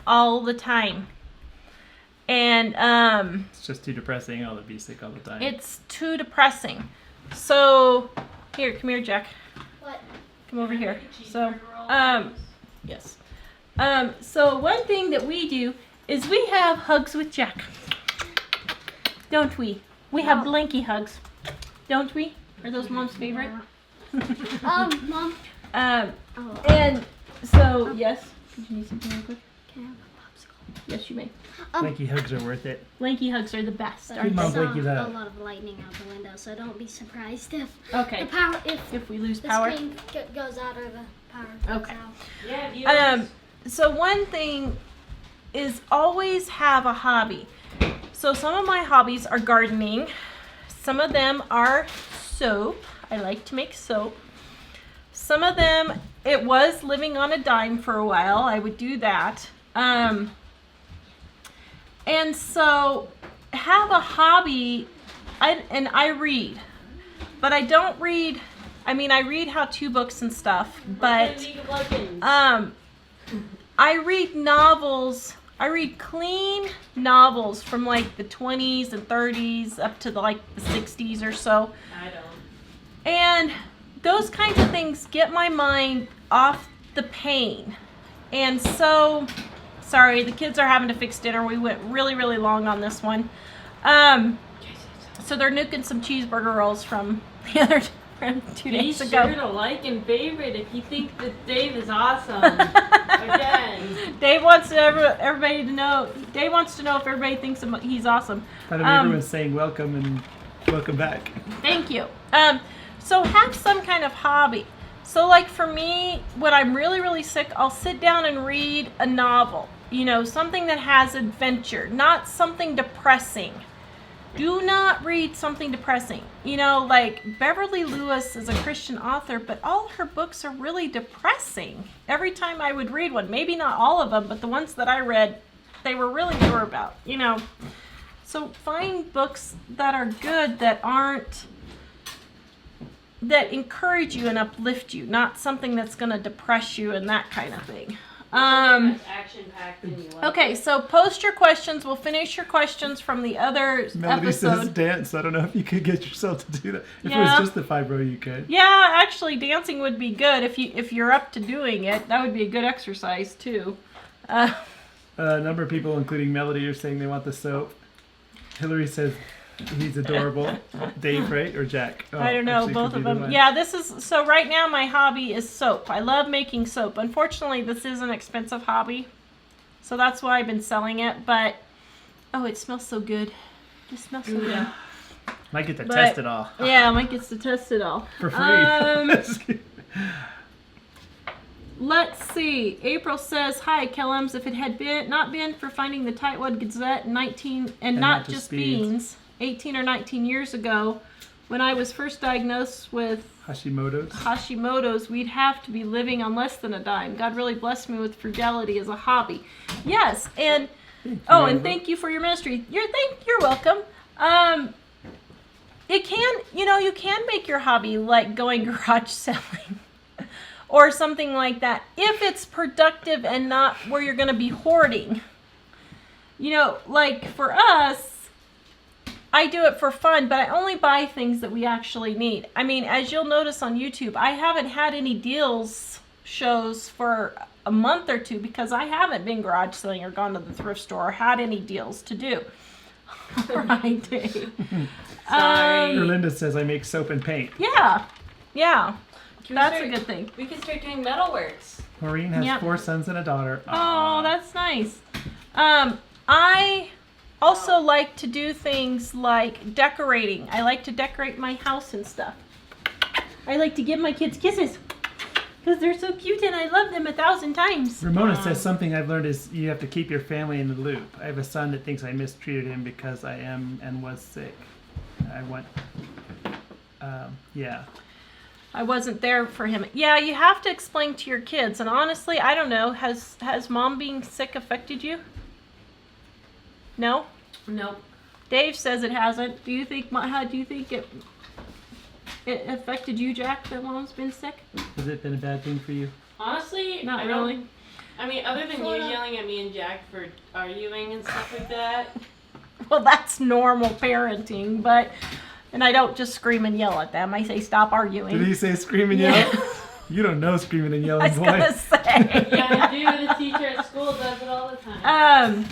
all the time. And it's just too depressing all to be sick all the time. It's too depressing. So here, come here, Jack. What? Come over here. So yes. So one thing that we do is we have hugs with Jack. Don't we? We have blankie hugs. Don't we? Are those Mom's favorite? Mom. And so yes. Did you need something real quick? Can I have a popsicle? Yes, you may. Blanky hugs are worth it. Blankie hugs are the best. But Aren't Mom, they? blankie that. a lot of lightning out the window, so don't be surprised if Okay. the power, If we lose the power. screen goes out or the power goes Okay. out. Yeah. So one thing is always have a hobby. So some of my hobbies are gardening. Some of them are soap. I like to make soap. Some of them, it was living on a dime for a while. I would do that. And so have a hobby, and I read. But I don't read, I mean, I read how-to books and stuff, but I read novels. I read clean novels from like the 20s and 30s up to like the 60s or so. I don't. And those kinds of things get my mind off the pain. And so, sorry, the kids are having to fix dinner. We went really, really long on this one. So they're nuking some cheeseburger rolls from the other from 2 days Be ago. sure to like and favorite if you think that Dave is awesome. Again. Dave wants everybody to know. Dave wants to know if everybody thinks he's awesome. By the way, everyone's saying welcome and welcome back. Thank you. So have some kind of hobby. So like for me, when I'm really, really sick, I'll sit down and read a novel. You know, something that has adventure, not something depressing. Do not read something depressing. You know, like Beverly Lewis is a Christian author, but all her books are really depressing. Every time I would read one, maybe not all of them, but the ones that I read, they were really about, you know. So find books that are good, that encourage you and uplift you, not something that's going to depress you and that kind of thing. Action-packed and you like Okay, so post your questions. We'll finish your questions from the other Melody says episode. dance. I don't know if you could get yourself to do that. If it Yeah. was just the fibro, you could. Yeah, actually, dancing would be good if you're up to doing it. That would be a good exercise too. A number of people, including Melody, are saying they want the soap. Hillary says he's adorable. Dave, right? Or Jack? Oh, I don't know, actually, both could of be either them. one. Yeah, this is, so right now my hobby is soap. I love making soap. Unfortunately, this is an expensive hobby, so that's why I've been selling it, but, oh, it smells so good. It smells so good. Might get to But- test it all Yeah, Mike gets to test it all. for free. Let's see. April says, "Hi, Kellums. If it had not been for finding the Tightwad Gazette in 19 and not just beans 18 or 19 years ago, when I was first diagnosed with Hashimoto's, we'd have to be living on less than a dime. God really blessed me with frugality as a hobby." Yes, and and thank you for your ministry. You're welcome. It can, you can make your hobby like going garage selling. Or something like that, if it's productive and not where you're going to be hoarding. Like for us, I do it for fun, but I only buy things that we actually need. I mean, as you'll notice on YouTube, I haven't had any deals shows for a month or two because I haven't been garage selling or gone to the thrift store or had any deals to do. Right, Dave? Sorry. Erlinda says I make soap and paint. Yeah. Can we That's a start- good thing. We can start doing metalworks. Maureen has Yep. 4 sons and a daughter. Oh, Aw. that's nice. I also like to do things like decorating. I like to decorate my house and stuff. I like to give my kids kisses because they're so cute and I love them 1,000 times. Ramona says something I've learned is you have to keep your family in the loop. I have a son that thinks I mistreated him because I am and was sick. I want, yeah. I wasn't there for him. Yeah, you have to explain to your kids. And honestly, I don't know. Has mom being sick affected you? No? Nope. Dave says it hasn't. Do you think? How do you think it affected you, Jack? That mom's been sick? Has it been a bad thing for you? Honestly, Not I don't- really. I mean, other than you Sorta. yelling at me and Jack for arguing and stuff like that. Well, that's normal parenting, but and I don't just scream and yell at them. I say stop arguing. Did he say scream and yell? You don't know screaming and I yelling, was boy. gonna say. Yeah, I do. The teacher at school does it all the time.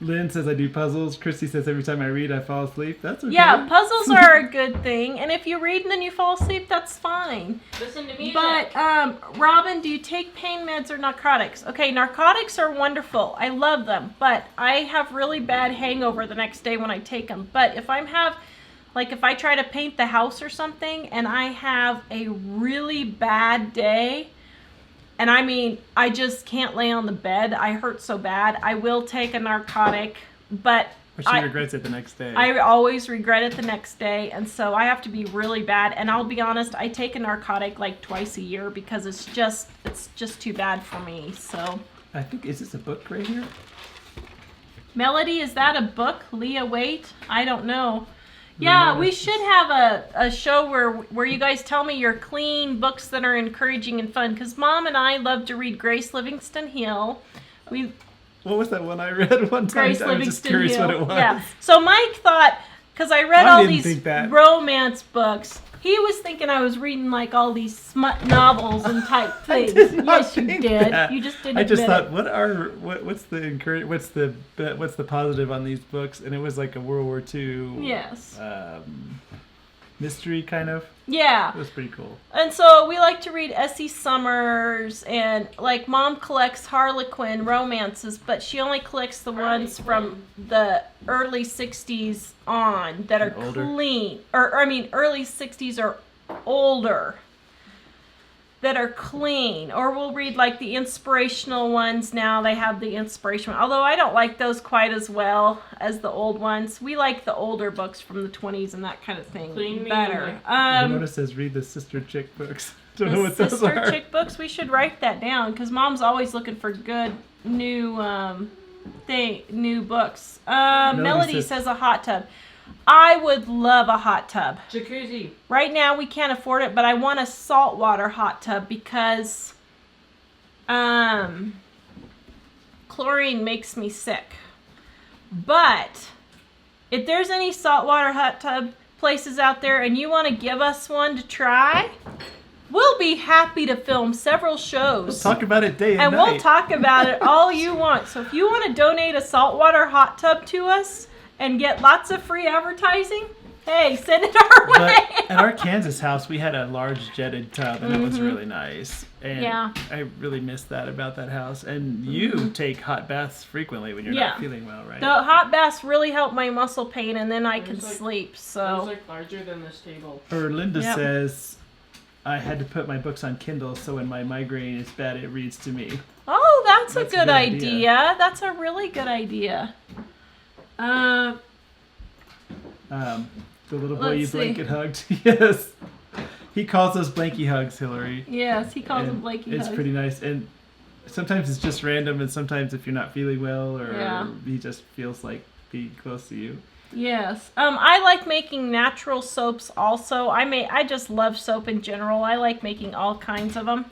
Lynn says I do puzzles. Christy says every time I read I fall asleep. That's okay. Yeah, puzzles are a good thing, and if you read and then you fall asleep, that's fine. Listen to music. But Robin, do you take pain meds or narcotics? Okay, narcotics are wonderful. I love them, but I have really bad hangover the next day when I take them. But if if I try to paint the house or something and I have a really bad day, and I mean, I just can't lay on the bed, I hurt so bad, I will take a narcotic, but But she regrets it the next day. I always regret it the next day, and so I have to be really bad. And I'll be honest, I take a narcotic like twice a year because it's just too bad for me. So, I think, is this a book right here? Melody, is that a book? Leah Waite? I don't know. Yeah, we should have a show where you guys tell me your clean books that are encouraging and fun. Because Mom and I love to read Grace Livingston Hill. What was that one I read one time? Grace I was just Livingston curious Hill. what it was. Yeah. So Mike thought, because I read I all didn't these think that. romance books, he was thinking I was reading like all these smut novels and type I things. did not Yes, you think did. that. You just didn't. I just admit thought, it. what's the positive on these books? And it was like a World War II. Yes. Mystery kind of. Yeah. It was pretty cool. And so we like to read S.E. Summers, and like Mom collects Harlequin romances, but she only collects the ones from the early 60s on that are And older. clean. Or I mean, early 60s or older. That are clean. Or we'll read like the inspirational ones now. They have the inspiration. Although I don't like those quite as well as the old ones. We like the older books from the 20s and that kind of thing Clean better. music. Ramona says read the Sister Chick books. Don't know The what those Sister are. Chick books, we should write that down because Mom's always looking for good new new books. Melody says a hot tub. I would love a hot tub. Jacuzzi. Right now we can't afford it, but I want a saltwater hot tub because chlorine makes me sick. But if there's any saltwater hot tub places out there and you want to give us one to try, we'll be happy to film several shows. Talk about it day and And night. we'll talk about it all you want. So if you want to donate a saltwater hot tub to us and get lots of free advertising, hey, send it our way. But at our Kansas house, we had a large jetted tub, and it was really nice. And Yeah. I really missed that about that house. And you take hot baths frequently when you're Yeah. not feeling well, right? The hot baths really help my muscle pain, and then I can There's like- sleep. It's So like larger than this table. Or Linda Yep. says, I had to put my books on Kindle, so when my migraine is bad, it reads to me. oh, that's a That's a good good idea. idea. That's a really good idea. The little boy you Let's see. blanket hugged. Yes. He calls those blankie hugs, Hillary. Yes, he calls them And Blakey It's hugs. pretty nice. And sometimes it's just random, and sometimes if you're not feeling well, or Yeah. he just feels like being close to you. Yes. I like making natural soaps also. I just love soap in general. I like making all kinds of them.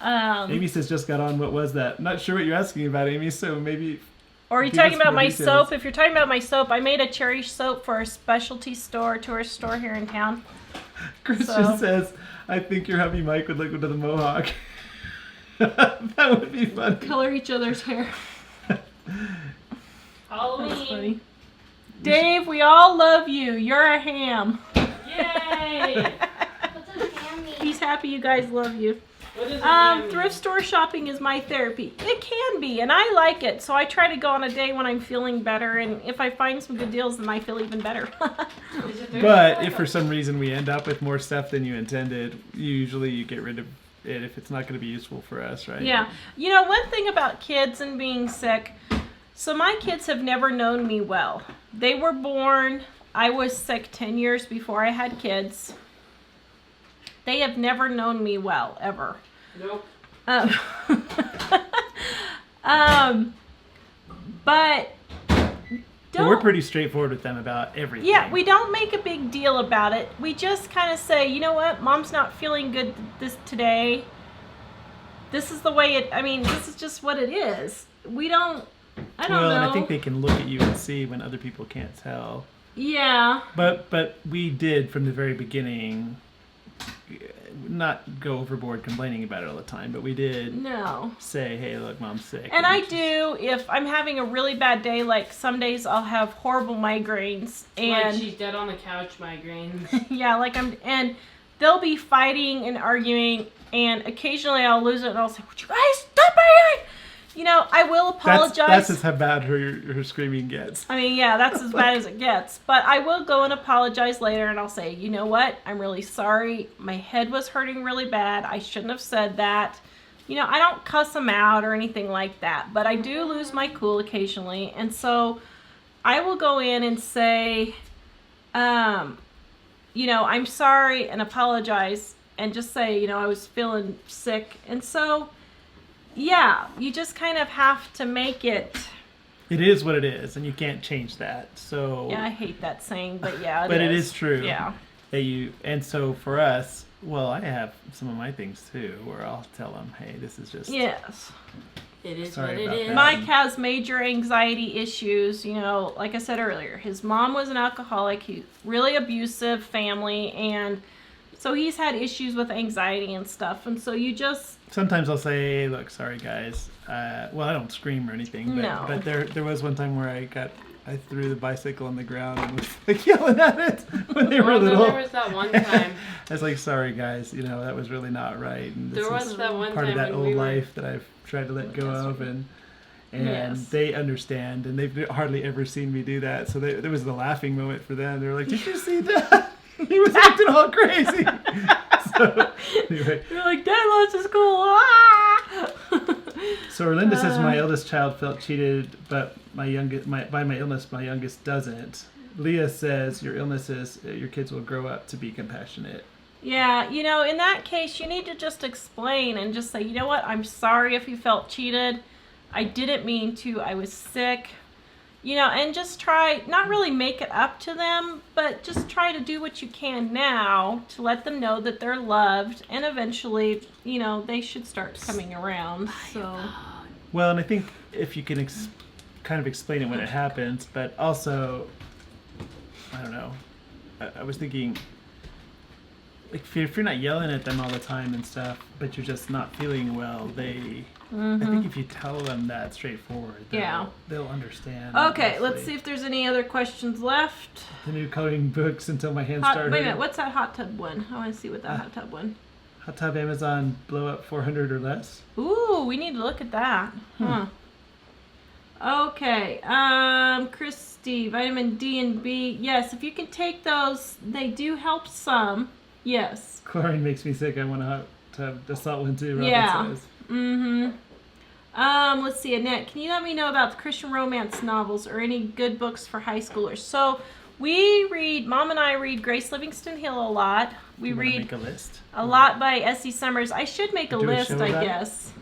Amy says just got on. What was that? Not sure what you're asking about, Amy. So maybe Or are you Give talking us about more my details. soap? If you're talking about my soap, I made a cherry soap for a specialty store, tourist store here in town. Chris So- just says, I think your hubby Mike would look into the mohawk. That would be funny. Color each other's hair. That's Halloween. funny. Dave, we all love you. You're a ham. Yay! What's a hammy? He's happy you guys love you. What is it? Thrift store shopping is my therapy. It can be, and I like it. So I try to go on a day when I'm feeling better, and if I find some good deals, then I feel even better. Is it But if for some reason we end up with more stuff than you intended, usually you get rid of it if it's not going to be useful for us, right? Yeah. You know, one thing about kids and being sick, so my kids have never known me well. They were born, I was sick 10 years before I had kids. They have never known me well, ever. Nope. Um, but But we're pretty straightforward with them about everything. Yeah, we don't make a big deal about it. We just kind of say, you know what, Mom's not feeling good today. This is the way this is just what it is. We don't, I don't know. Well, and I think they can look at you and see when other people can't tell. Yeah. But we did from the very beginning not go overboard complaining about it all the time, but we did No. say, hey, look, Mom's sick. And I do, if I'm having a really bad day, like some days I'll have horrible migraines. Like And she's dead on the couch migraines. yeah, and they'll be fighting and arguing, and occasionally I'll lose it and I'll say, would you guys stop fighting? You know, I will apologize. That's just how bad her screaming gets. I mean, yeah, that's as bad as it gets. But I will go and apologize later, and I'll say, you know what? I'm really sorry. My head was hurting really bad. I shouldn't have said that. You know, I don't cuss them out or anything like that, but I do lose my cool occasionally. And so I will go in and say, you know, I'm sorry, and apologize, and just say, you know, I was feeling sick. And so, yeah, you just kind of have to make it. It is what it is, and you can't change that. So Yeah, I hate that saying, but yeah, but it is true. Yeah. And so for us, well, I have some of my things too, where I'll tell them, hey, this is just Yes. It is Sorry what it about is. that. Mike has major anxiety issues, you know, like I said earlier. His mom was an alcoholic, he really abusive family, and so he's had issues with anxiety and stuff. And so you just Sometimes I'll say, hey, look, sorry guys. Well, I don't scream or anything, but, No. but there was one time where I threw the bicycle on the ground and was like yelling at it when they were Well, then little. there was that one time. I was like, sorry guys, you know, that was really not right. And this There was is that one part of time that when old we were- life that I've tried to let go of, and Yes. they understand, and they've hardly ever seen me do that. So there was the laughing moment for them. They were like, did you see that? He was acting all crazy. So anyway, you're like, Dad lost his cool. Ah! so Erlinda says my eldest child felt cheated, but by my illness, my youngest doesn't. Leah says your kids will grow up to be compassionate. Yeah, you know, in that case, you need to just explain and just say, you know what, I'm sorry if you felt cheated. I didn't mean to. I was sick. You know, and just try, not really make it up to them, but just try to do what you can now to let them know that they're loved, and eventually, you know, they should start coming around. So, Well, and I think if you can kind of explain it when it happens, but also, I don't know, I was thinking, like, if you're not yelling at them all the time and stuff, but you're just not feeling well, I think if you tell them that straightforward, they'll understand. okay, let's mostly. see if there's any other questions left. The new coloring books until my hands start Wait a hurting. minute, what's that hot tub one? I want to see what that hot tub one. Hot tub Amazon blow up 400 or less. Ooh, we need to look at that. Huh. Okay. Christy, vitamin D and B. Yes, if you can take those, they do help some. Yes. Chlorine makes me sick. I want a hot tub. The salt one too, Robin Yeah. says. Mm-hmm. Let's see, Annette, can you let me know about the Christian romance novels or any good books for high schoolers? So Mom and I read Grace Livingston Hill a lot. We You wanna read make a list. a lot by S.E. Summers. I should make a Do a list, show I of that? guess.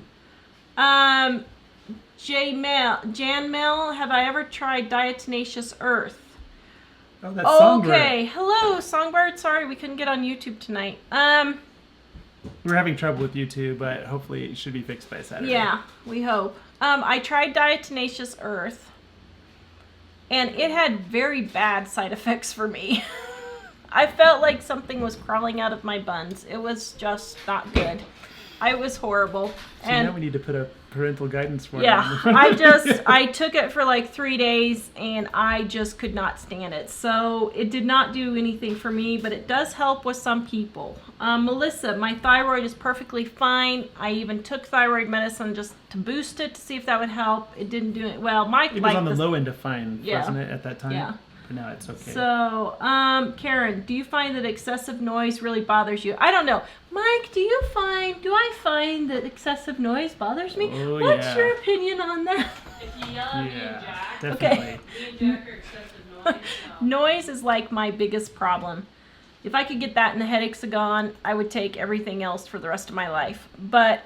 Jan Mel, have I ever tried Diatomaceous Earth? Oh, that's Songbird. Okay, hello, Songbird. Sorry, we couldn't get on YouTube tonight. We're having trouble with YouTube, but hopefully it should be fixed by Saturday. Yeah, we hope. I tried Diatomaceous Earth. and it had very bad side effects for me. I felt like something was crawling out of my buns. It was just not good. I was horrible. So now we need to put a parental guidance warning. Yeah, I took it for like 3 days and I just could not stand it. So it did not do anything for me, but it does help with some people. Melissa, my thyroid is perfectly fine. I even took thyroid medicine just to boost it to see if that would help. It didn't do it. Well, Mike It was on the low end of fine, wasn't it, at that time? Yeah. But now it's okay. So, Karen, do you find that excessive noise really bothers you? I don't know. Mike, do I find that excessive noise bothers me? Oh, What's yeah. your opinion on that? If you yell at me and Yeah, Jack, definitely. Okay. me and Jack are excessive noise. So. Noise is like my biggest problem. If I could get that and the headaches are gone, I would take everything else for the rest of my life. But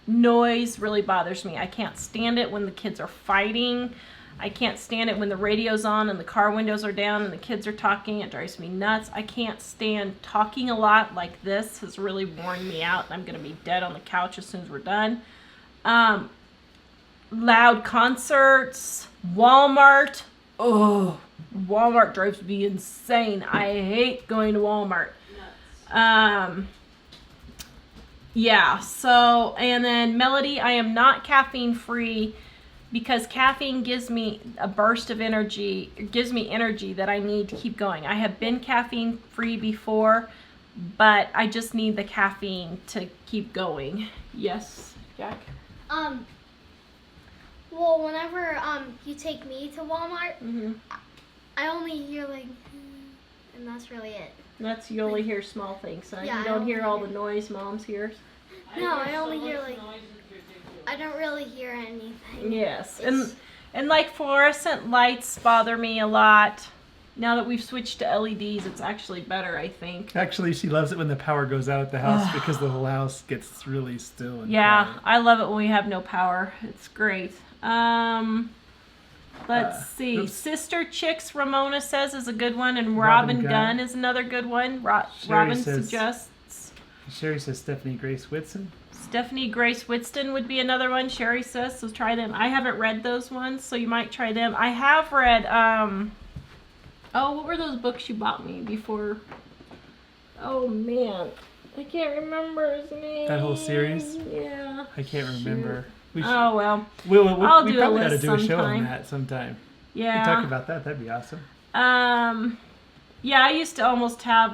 noise really bothers me. I can't stand it when the kids are fighting. I can't stand it when the radio's on and the car windows are down and the kids are talking. It drives me nuts. I can't stand talking a lot like this. Has really worn me out. I'm going to be dead on the couch as soon as we're done. Loud concerts, Walmart. Oh, Walmart drives me insane. I hate going to Walmart. Yeah, so, and then Melody, I am not caffeine free because caffeine gives me a burst of energy. It gives me energy that I need to keep going. I have been caffeine free before, but I just need the caffeine to keep going. Yes, Jack? Well, whenever you take me to Walmart, Mm-hmm. I only hear like, and that's really it. That's, you only hear small things, son. Yeah, You I don't only hear all hear- the noise Mom's hears. No, hear I only so hear, much like- noise, it's ridiculous. I don't really hear anything. Yes, It's- and like fluorescent lights bother me a lot. Now that we've switched to LEDs, it's actually better, I think. Actually, she loves it when the power goes out at the house because the whole house gets really still and Yeah, quiet. I love it when we have no power. It's great. Let's see. oops. Sister Chicks, Ramona says, is a good one, and Robin Robin Gunn. Gunn is another good one. Sherry Robin says- suggests. Sherry says Stephanie Grace Whitson. Stephanie Grace Whitston would be another one. Sherry says, so try them. I haven't read those ones, so you might try them. I have read, what were those books you bought me before? Oh, man. I can't remember his name. That whole series? Yeah. I can't remember. We should, Oh, well. I'll do we a probably ought to list do a show on sometime. that sometime. Yeah. We talk about that. That'd be awesome. Yeah, I used to almost have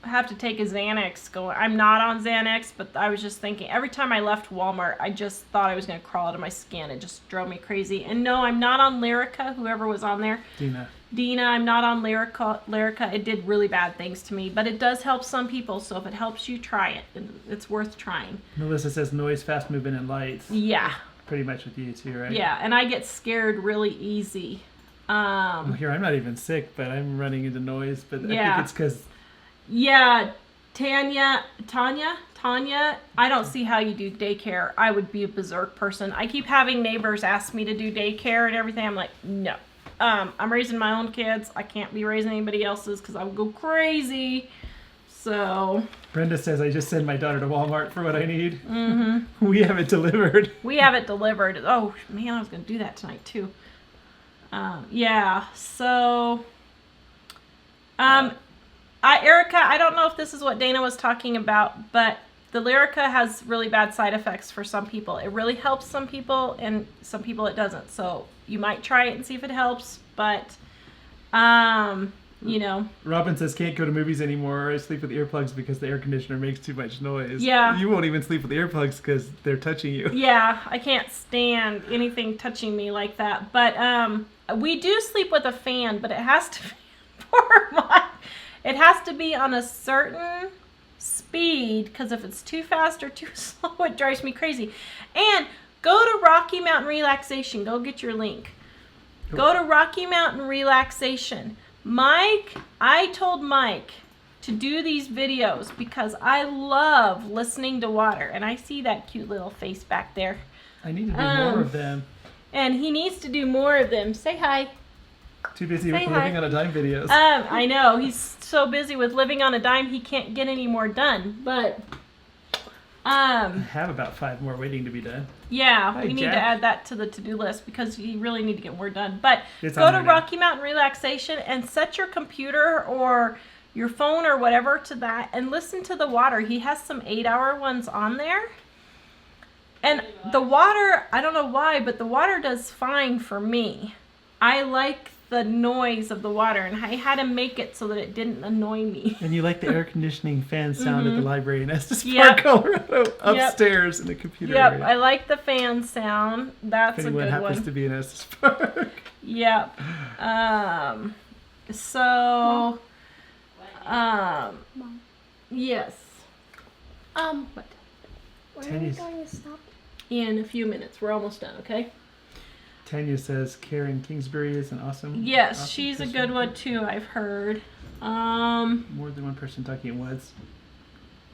have to take a Xanax going. I'm not on Xanax, but I was just thinking every time I left Walmart, I just thought I was going to crawl out of my skin. It just drove me crazy. And no, I'm not on Lyrica, whoever was on there. Dina, I'm not on Lyrica. It did really bad things to me, but it does help some people. So if it helps you, try it. It's worth trying. Melissa says noise, fast movement, and lights. Yeah. Pretty much with you too, right? Yeah, and I get scared really easy. Well, here, I'm not even sick, but I'm running into noise. But I Yeah. think it's because Yeah, Tanya, I don't see how you do daycare. I would be a berserk person. I keep having neighbors ask me to do daycare and everything. I'm like, no. I'm raising my own kids. I can't be raising anybody else's because I would go crazy. So. Brenda says, I just send my daughter to Walmart for what I need. Mm-hmm. We have it delivered. We have it delivered. Oh, man, I was going to do that tonight, too. Yeah, so. Erica, I don't know if this is what Dana was talking about, but the Lyrica has really bad side effects for some people. It really helps some people, and some people it doesn't. So you might try it and see if it helps, but, you know. Robin says, can't go to movies anymore. I sleep with earplugs because the air conditioner makes too much noise. Yeah. You won't even sleep with earplugs because they're touching you. Yeah, I can't stand anything touching me like that. But we do sleep with a fan, but it has to be it has to be on a certain speed, because if it's too fast or too slow, it drives me crazy. And go to Rocky Mountain Relaxation. Go get your link. Go to Rocky Mountain Relaxation. I told Mike to do these videos because I love listening to water. And I see that cute little face back there. I need to do more of them. And he needs to do more of them. Say hi. Too busy Say with hi. living on a dime videos. I know. He's so busy with living on a dime, he can't get any more done. But I have about 5 more waiting to be done. Yeah, Hi, we need Jack. to add that to the to-do list because you really need to get more done. But It's go on to there now. Rocky Mountain Relaxation and set your computer or your phone or whatever to that and listen to the water. He has some 8-hour ones on there. And the water, I don't know why, but the water does fine for me. I like the noise of the water, and I had to make it so that it didn't annoy me. And you like the air conditioning fan sound at the library in Estes Yep. Park, Colorado, upstairs in the computer Yep, area. I like the fan sound. That's If a anyone good happens one. to be in Estes Park. Yep. So, yes. When are we Tennis. going to stop? In a few minutes. We're almost done, okay? Tanya says Karen Kingsbury is an awesome. Yes, awesome she's a person. good one too, I've heard. More than one person talking at once.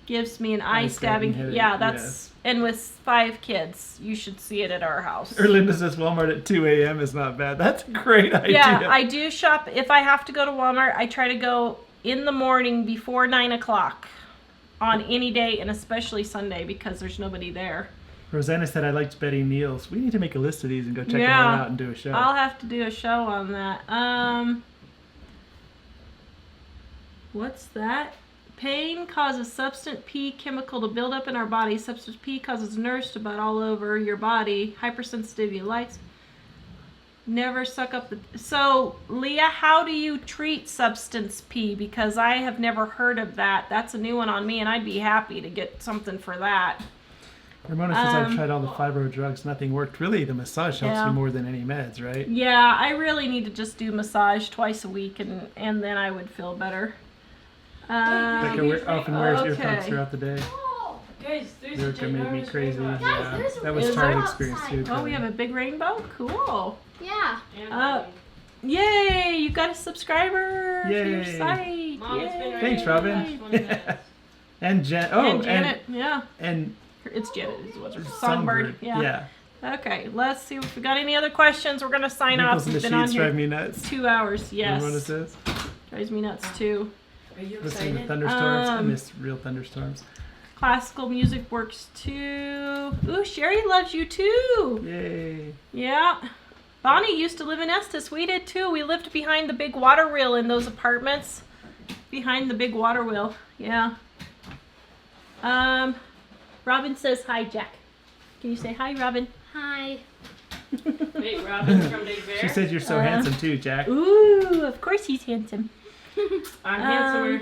Gives me an eye Eye-stabbing stabbing. headache, Yeah, that's yes. and with 5 kids, you should see it at our house. Erlinda says Walmart at 2 a.m. is not bad. That's a great idea. Yeah, I do shop. If I have to go to Walmart, I try to go in the morning before 9 o'clock on any day, and especially Sunday because there's nobody there. Rosanna said I liked Betty Neal's. We need to make a list of these and go check them all Yeah. out and do a show. I'll have to do a show on that. What's that? Pain causes substance P chemical to build up in our body. Substance P causes nerves to bud all over your body. Hypersensitivity to lights. Never suck up the... So, Leah, how do you treat substance P? Because I have never heard of that. That's a new one on me, and I'd be happy to get something for that. Ramona says I've tried all the fibro drugs. Nothing worked. Really, the massage helps Yeah. you more than any meds, right? Yeah, I really need to just do massage twice a week, and then I would feel better. Becca often wears okay. earplugs throughout the day. Oh, guys, there's Erica a made me ginormous crazy. rainbow. Yeah, there's a that was rainbow Charlie's outside. experience too. Oh, we have a big rainbow? Cool. Yeah. And Yay, you got a subscriber for your Yay. site. Mom, it's been Yay. raining Thanks, for the Robin. last 20 minutes. And Jen. Oh, And Janet, yeah. and It's Janet. Is what's her Songbird. songbird. Yeah. Okay, let's see if we got any other questions. We're gonna sign off. Wrinkles in the We've been on sheets here drive me nuts. 2 hours. Yes. Ramona says. Drives me nuts too. Are you Listening to excited? thunderstorms. I miss real thunderstorms. Classical music works too. Ooh, Sherry loves you too. Yay. Yeah. Bonnie used to live in Estes. We did too. We lived behind the big water wheel in those apartments. Behind the big water wheel. Yeah. Robin says hi, Jack. Can you say hi, Robin? Hi. Wait, Robin from Big Bear? She says you're so handsome too, Jack. Ooh, of course he's handsome. I'm handsomer.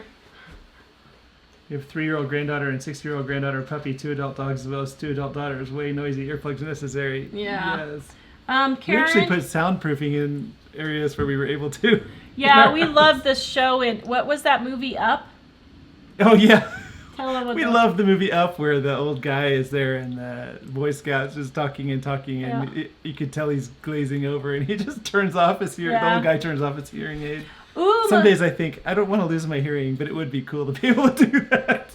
You have 3-year-old granddaughter and 6-year-old granddaughter puppy, 2 adult dogs as well as 2 adult daughters. Way noisy. Earplugs necessary. Yeah. Yes. Karen. We actually put soundproofing in areas where we were able to. Yeah, we love this show. In what was that movie? Up. Oh yeah. Tell them what. We love the movie Up, where the old guy is there and the Boy Scouts just talking and talking, and you could tell he's glazing over, and he just turns off his hearing. The Yeah. old guy turns off his hearing aid. Ooh, Some days I think I don't want to lose my hearing, but it would be cool to be able to do that.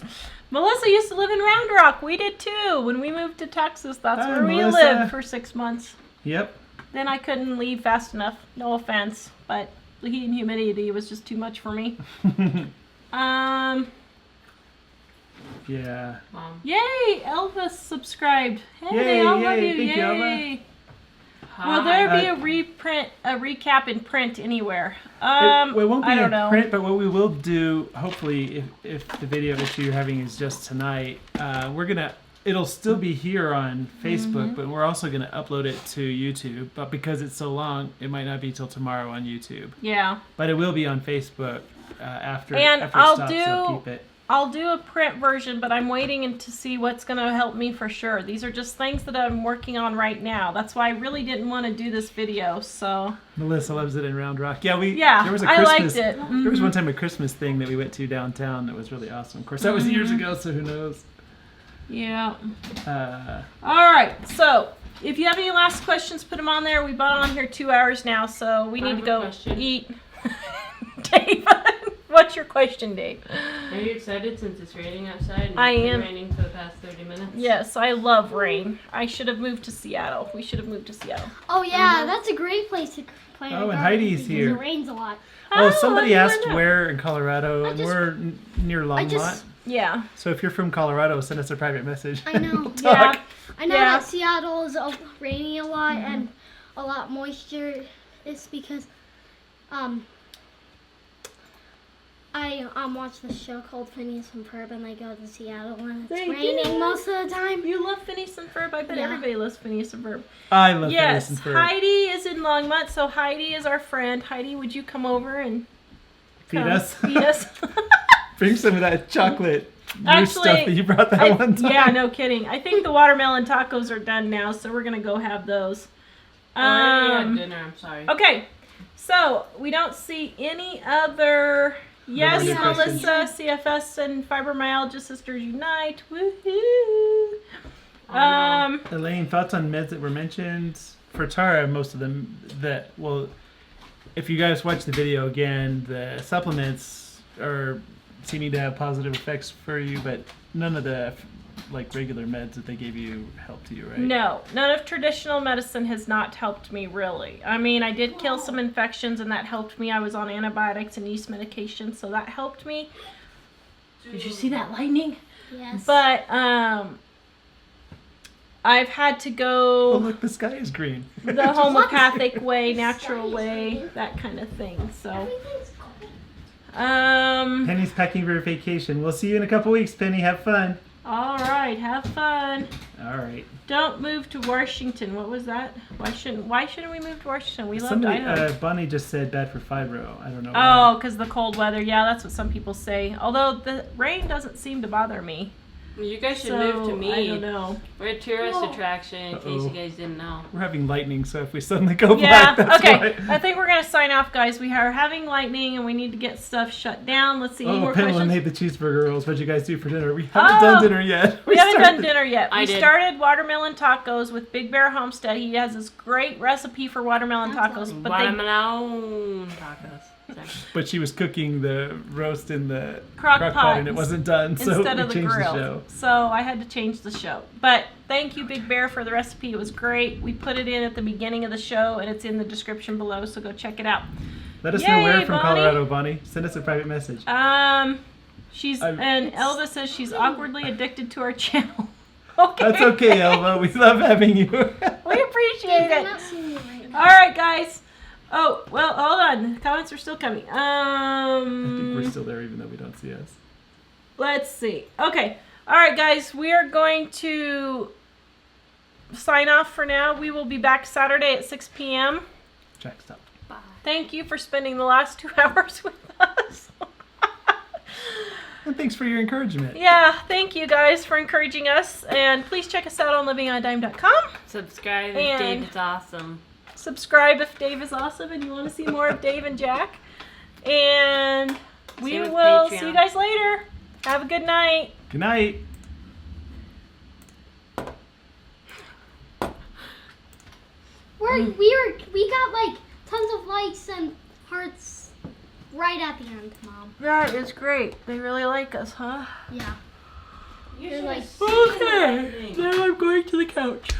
Melissa used to live in Round Rock. We did too. When we moved to Texas, that's Hi, where we Melissa. lived for 6 months. Yep. Then I couldn't leave fast enough. No offense, but the heat and humidity was just too much for me. Yeah. Mom. Yay! Elvis subscribed. Hey, Yay, I love yay, you. thank you, Elva. Yay! Will there be a recap in print anywhere? It won't be I don't in know. print, but what we will do, hopefully, if the video issue you're having is just tonight, it'll still be here on Facebook, but we're also gonna upload it to YouTube. But because it's so long, it might not be till tomorrow on YouTube. Yeah. But it will be on Facebook after. And after I'll it stops, they'll keep it. I'll do a print version, but I'm waiting to see what's going to help me for sure. These are just things that I'm working on right now. That's why I really didn't want to do this video. So Melissa loves it in Round Rock. Yeah, there was a I Christmas. liked it. There was one time a Christmas thing that we went to downtown that was really awesome. Of course, that was years ago, so who knows? Yeah. All right. So if you have any last questions, put them on there. We've been on here 2 hours now, so we need to go eat. Dave, what's your question, Dave? Are you excited since it's raining outside? And I it's been am. raining for the past 30 minutes. Yes, I love rain. I should have moved to Seattle. We should have moved to Seattle. Oh yeah, that's a great place to plant. Oh, a and garden Heidi's because here. It rains a lot. Oh, somebody I asked know. where in Colorado, and just- we're near I Longmont. just Yeah. So if you're from Colorado, send us a private message. I know. We'll talk. Yeah. I know Yeah. that Seattle is rainy a lot and a lot moisture. It's because I watch this show called Phineas and Ferb, and I go to Seattle and it's They raining do. most of the time. You love Phineas and Ferb. I bet Yeah. everybody loves Phineas and Ferb. I love Yes, Phineas and Ferb. Heidi is in Longmont, so Heidi is our friend. Heidi, would you come over and Feed us. Feed us. Bring some of that chocolate new Actually, stuff that you brought that one time. Yeah, no kidding. I think the watermelon tacos are done now, so we're gonna go have those. I already had dinner, I'm sorry. Okay, so we don't see any other. Yes, No more new Melissa, CFS and Fibromyalgia Sisters Unite. Woohoo! Elaine, thoughts on meds that were mentioned? For Tara, most of them if you guys watch the video again, the supplements are seeming to have positive effects for you, but none of the regular meds that they gave you helped you, right? No, none of traditional medicine has not helped me really. I mean, I did kill some infections and that helped me. I was on antibiotics and yeast medication, so that helped me. Did you see that lightning? Yes. But I've had to go Oh, look, the sky is green. the homeopathic way, natural way, that kind of thing. So, Everything's cold. Penny's packing for vacation. We'll see you in a couple weeks, Penny. Have fun. All right, have fun. All right. Don't move to Washington. What was that? Why shouldn't we move to Washington? We loved Somebody, Idaho. Bonnie just said bad for fibro. I don't know. Oh, because the cold weather. Yeah, that's what some people say. Although the rain doesn't seem to bother me. You guys should So, move to me. I don't know. We're a tourist attraction, in case you guys didn't know. We're having lightning, so if we suddenly go Yeah, black, that's okay. why. I think we're going to sign off, guys. We are having lightning, and we need to get stuff shut down. Let's see. Any more Pamela questions? made the cheeseburger rolls. What'd you guys do for dinner? We haven't done dinner yet. We haven't started done dinner yet. I We did. started watermelon tacos with Big Bear Homestead. He has this great recipe for watermelon tacos. But Watermelon tacos. Sorry. But she was cooking the roast in the Crock pot pot and it wasn't done, so instead we of the changed grill. the show. So I had to change the show. But thank you, Big Bear, for the recipe. It was great. We put it in at the beginning of the show, and it's in the description below, so go check it out. Let us know Yay, where from Bonnie. Colorado, Bonnie. Send us a private message. And Elva says she's awkwardly addicted to our channel. Okay. That's okay, Elva. We love having you. We appreciate They're it. not seeing me right now. All right, guys. Oh, well, hold on. The comments are still coming. I think we're still there even though we don't see us. Let's see. Okay. All right, guys. We are going to sign off for now. We will be back Saturday at 6 p.m. Jack, stop. Thank you for spending the last 2 hours with us. And thanks for your encouragement. Yeah, thank you guys for encouraging us. And please check us out on livingonadime.com. Subscribe And- if David's awesome. Subscribe if Dave is awesome and you want to see more of Dave and Jack. And we Same with will Patreon. see you guys later. Have a good night. Good night. We got like tons of likes and hearts right at the end, Mom. That is great. They really like us, huh? Yeah. You They're should like, have seen Okay. everything. Now I'm going to the couch.